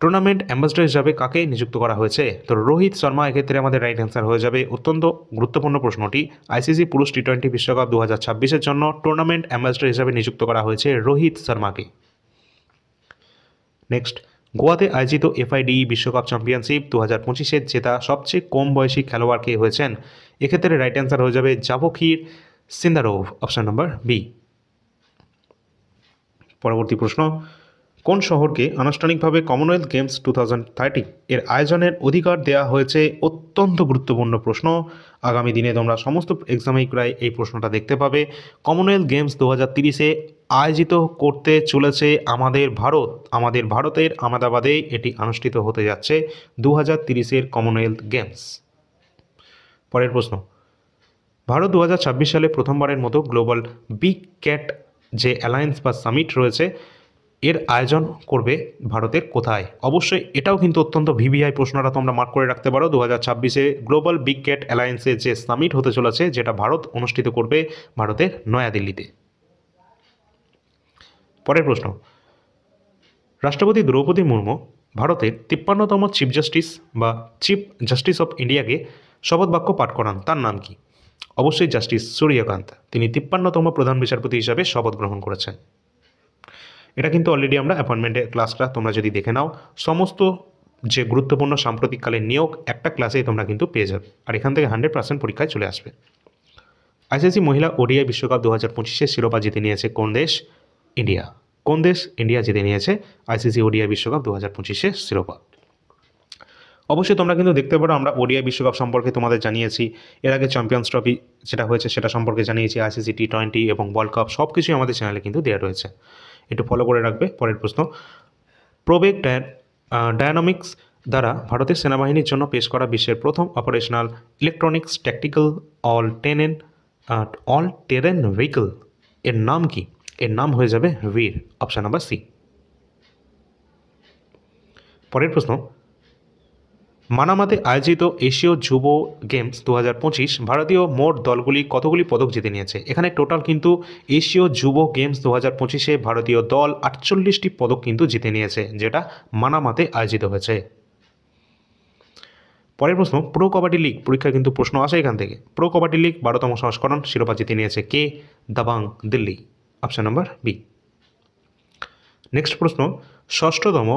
টুর্নামেন্ট অ্যাম্বাসডর হিসাবে কাকে নিযুক্ত করা হয়েছে? তো রোহিত শর্মা এক্ষেত্রে আমাদের রাইট অ্যান্সার হয়ে যাবে। অত্যন্ত গুরুত্বপূর্ণ প্রশ্নটি, আইসিসি পুরুষ টি-20 বিশ্বকাপ 2026-এর জন্য টুর্নামেন্ট অ্যাম্বাসডর হিসাবে নিযুক্ত করা হয়েছে রোহিত শর্মাকে। নেক্সট, গোয়াতে আয়োজিত এফআইডি বিশ্বকাপ চ্যাম্পিয়নশিপ 2025-এর জেতা সবচেয়ে কম বয়সী খেলোয়াড় কে হয়েছেন? এক্ষেত্রে রাইট অ্যান্সার হয়ে যাবে জাভোখির সিন্দারোভ, অপশন নাম্বার বি। পরবর্তী প্রশ্ন, কোন শহরকে আনুষ্ঠানিকভাবে কমনওয়েলথ গেমস 2030 এর আয়োজনের অধিকার দেওয়া হয়েছে? অত্যন্ত গুরুত্বপূর্ণ প্রশ্ন, আগামী দিনে তোমরা সমস্ত এক্সামেই প্রায় এই প্রশ্নটা দেখতে পাবে। কমনওয়েলথ গেমস 2030-এ আয়োজিত করতে চলেছে আমাদের ভারতের আহমেদাবাদে এটি অনুষ্ঠিত হতে যাচ্ছে 2030-এর কমনওয়েলথ গেমস। পরের প্রশ্ন, ভারত 2026 সালে প্রথমবারের মতো গ্লোবাল বিগ ক্যাট যে অ্যালায়েন্স বা সামিট রয়েছে, এর আয়োজন করবে ভারতের কোথায়? অবশ্যই এটাও কিন্তু অত্যন্ত ভিভিআই প্রশ্নটা তোমরা মার্ক করে রাখতে পারো। 2026-এ গ্লোবাল বিগ ক্যাট অ্যালায়েন্সের যে সামিট হতে চলেছে, যেটা ভারত অনুষ্ঠিত করবে ভারতের নয়াদিল্লিতে। পরের প্রশ্ন, রাষ্ট্রপতি দ্রৌপদী মুর্মু ভারতের 53তম চিফ জাস্টিস অফ ইন্ডিয়াকে শপথ বাক্য পাঠ করান, তার নাম কি? অবশ্যই জাস্টিস সূর্যকান্ত, তিনি 53তম প্রধান বিচারপতি হিসাবে শপথ গ্রহণ করেছেন। এটা কিন্তু অলরেডি আমরা অ্যাপয়েন্টমেন্টের ক্লাসটা তোমরা যদি দেখে নাও, সমস্ত যে গুরুত্বপূর্ণ সাম্প্রতিককালের নিয়োগ একটা ক্লাসেই তোমরা কিন্তু পেয়ে যাবে, আর এখান থেকে 100% পরীক্ষায় চলে আসবে। আইসিসি মহিলা ওডিআই বিশ্বকাপ 2025-এর শিরোপা জিতে নিয়েছে কোন দেশ? ইন্ডিয়া। কোন দেশ? ইন্ডিয়া জিতে নিয়েছে আইসিসি ওডিআই বিশ্বকাপ 2025-এর শিরোপা। অবশ্যই তোমরা কিন্তু দেখতে পারো, আমরা ওডিআই বিশ্বকাপ সম্পর্কে তোমাদের জানিয়েছি, এর আগে চ্যাম্পিয়ন্স ট্রফি যেটা হয়েছে সেটা সম্পর্কে জানিয়েছি, আইসিসি টি-20 এবং ওয়ার্ল্ড কাপ সব কিছুই আমাদের চ্যানেলে কিন্তু দেওয়া রয়েছে, একটু ফলো করে রাখবে। পরের প্রশ্ন, প্রোবেক ডায়নামিক্স দ্বারা ভারতের সেনাবাহিনীর জন্য পেশ করা বিশ্বের প্রথম operational electronics tactical all terrain vehicle এর নাম কি? এর নাম হয়ে যাবে বীর, অপশন নাম্বার সি। পরের প্রশ্ন, মানামাতে আয়োজিত এশীয় যুব গেমস 2025 ভারতীয় মোট দলগুলি কতগুলি পদক জিতে নিয়েছে? এখানে টোটাল কিন্তু এশীয় যুব গেমস 2025-এ ভারতীয় দল 48টি পদক কিন্তু জিতে নিয়েছে, যেটা মানামাতে আয়োজিত হয়েছে। পরের প্রশ্ন, প্রো কবাডি লিগ পরীক্ষা কিন্তু প্রশ্ন আসে এখান থেকে। প্রো কবাডি লিগ 12তম সংস্করণ শিরোপা জিতে নিয়েছে কে? Dabang Delhi, option number B. Next প্রশ্ন, 6ষ্ঠতম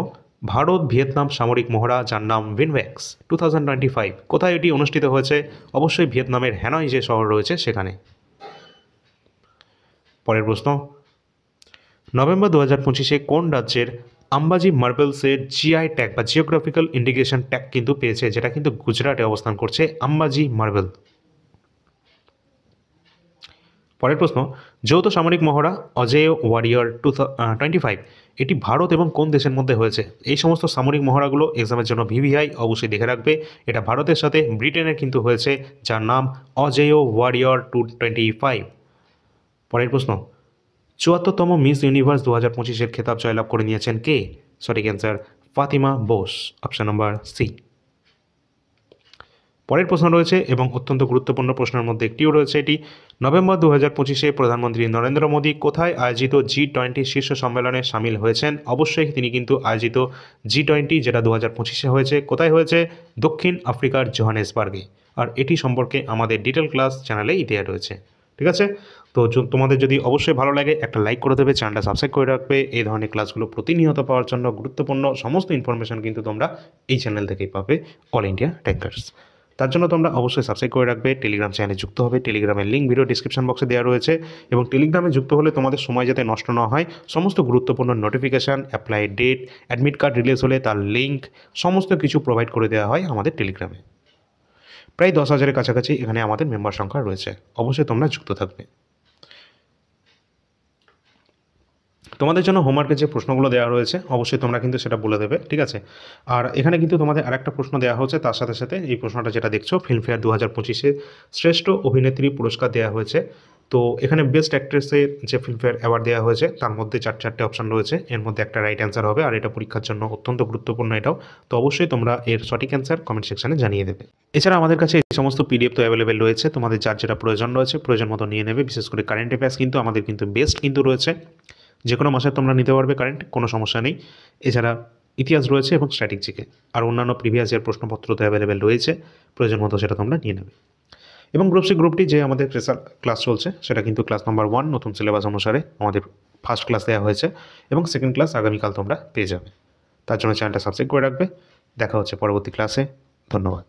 ভারত ভিয়েতনাম সামরিক মহড়া যার নাম ভিনভ্যাক্স 2025 কোথায় এটি অনুষ্ঠিত হয়েছে? অবশ্যই ভিয়েতনামের হ্যানয় যে শহর রয়েছে সেখানে। পরের প্রশ্ন, নভেম্বর 2025-এ কোন রাজ্যের আম্বাজি মার্বেলসের জিআই ট্যাগ বা জিওগ্রাফিক্যাল ইন্ডিকেশন ট্যাগ কিন্তু পেয়েছে, যেটা কিন্তু গুজরাটে অবস্থান করছে আম্বাজি মার্বেল। পরের প্রশ্ন, যৌথ সামরিক মহড়া অজেয় ওয়ারিয়র 25 এটি ভারত এবং কোন দেশের মধ্যে হয়েছে? এই সমস্ত সামরিক মহড়াগুলো এক্সামের জন্য ভিভিআই অবশ্যই দেখে রাখবে। এটা ভারতের সাথে ব্রিটেনের কিন্তু হয়েছে, যার নাম অজেয় ওয়ারিয়র 25। পরের প্রশ্ন, 74তম মিস ইউনিভার্স 2025-এর খেতাব জয়লাভ করে নিয়েছেন কে? সঠিক answer Fatima Bose, option number C. পরের প্রশ্ন রয়েছে এবং অত্যন্ত গুরুত্বপূর্ণ প্রশ্নের মধ্যে একটিও রয়েছে এটি, নভেম্বর 2025-এ প্রধানমন্ত্রী নরেন্দ্র মোদী কোথায় আয়োজিত G20 শীর্ষ সম্মেলনে সামিল হয়েছেন? অবশ্যই তিনি কিন্তু আয়োজিত G20 যেটা 2025-এ হয়েছে, কোথায় হয়েছে? দক্ষিণ আফ্রিকার জোহানেসবার্গে। আর এটি সম্পর্কে আমাদের ডিটেল ক্লাস চ্যানেলে দেওয়া রয়েছে। ঠিক আছে, তো তোমাদের যদি অবশ্যই ভালো লাগে একটা লাইক করে দেবে, চ্যানেলটা সাবস্ক্রাইব করে রাখবে। এই ধরনের ক্লাসগুলো প্রতিনিয়ত পাওয়ার জন্য গুরুত্বপূর্ণ সমস্ত ইনফরমেশন কিন্তু তোমরা এই চ্যানেল থেকেই পাবে, অল ইন্ডিয়া ট্যাঙ্কার্স। তার জন্য তোমরা অবশ্যই সাবস্ক্রাইব করে রাখবে, টেলিগ্রাম চ্যানেলে যুক্ত হবে। টেলিগ্রামের লিঙ্ক ভিডিও ডিসক্রিপশন বক্সে দেওয়া রয়েছে এবং টেলিগ্রামে যুক্ত হলে তোমাদের সময় যাতে নষ্ট না হয়, সমস্ত গুরুত্বপূর্ণ notification, apply date, admit card release হলে তার লিঙ্ক সমস্ত কিছু প্রোভাইড করে দেওয়া হয় আমাদের টেলিগ্রামে। প্রায় 10,000-এর কাছাকাছি এখানে আমাদের মেম্বার সংখ্যা রয়েছে, অবশ্যই তোমরা যুক্ত থাকবে। তোমাদের জন্য হোমওয়ার্কের যে প্রশ্নগুলো দেওয়া রয়েছে অবশ্যই তোমরা কিন্তু সেটা বলে দেবে, ঠিক আছে। আর এখানে কিন্তু তোমাদের আরেকটা প্রশ্ন দেওয়া হচ্ছে, তার সাথে সাথে এই প্রশ্নটা যেটা দেখছো, ফিল্মফেয়ার 2025-এ শ্রেষ্ঠ অভিনেত্রী পুরস্কার দেওয়া হয়েছে। তো এখানে বেস্ট অ্যাক্ট্রেসের যে ফিল্মফেয়ার অ্যাওয়ার্ড দেওয়া হয়েছে তার মধ্যে চারটে অপশন রয়েছে, এর মধ্যে একটা রাইট অ্যান্সার হবে, আর এটা পরীক্ষার জন্য অত্যন্ত গুরুত্বপূর্ণ এটাও। তো অবশ্যই তোমরা এর সঠিক অ্যান্সার কমেন্ট সেকশনে জানিয়ে দেবে। এছাড়া আমাদের কাছে এই সমস্ত পিডিএফ তো অ্যাভেলেবেল রয়েছে, তোমাদের যার যেটা প্রয়োজন রয়েছে প্রয়োজন মতো নিয়ে নেবে। বিশেষ করে কারেন্ট অ্যাফেয়ার্স কিন্তু আমাদের কিন্তু বেস্ট কিন্তু রয়েছে, যে কোনো মাসে তোমরা নিতে পারবে কারেন্ট, কোনো সমস্যা নেই। এছাড়া ইতিহাস রয়েছে এবং স্ট্র্যাটেজিকে, আর অন্যান্য প্রিভিয়াস ইয়ার প্রশ্নপত্র তো অ্যাভেলেবেল রয়েছে, প্রয়োজন মতো সেটা তোমরা নিয়ে নেবে। এবং গ্রুপ সি গ্রুপটি যে আমাদের ফ্রেশার ক্লাস চলছে সেটা কিন্তু ক্লাস নাম্বার 1 নতুন সিলেবাস অনুসারে আমাদের ফার্স্ট ক্লাস দেওয়া হয়েছে এবং সেকেন্ড ক্লাস আগামীকাল তোমরা পেয়ে যাবে। তার জন্য চ্যানেলটা সাবস্ক্রাইব করে রাখবে। দেখা হচ্ছে পরবর্তী ক্লাসে। ধন্যবাদ।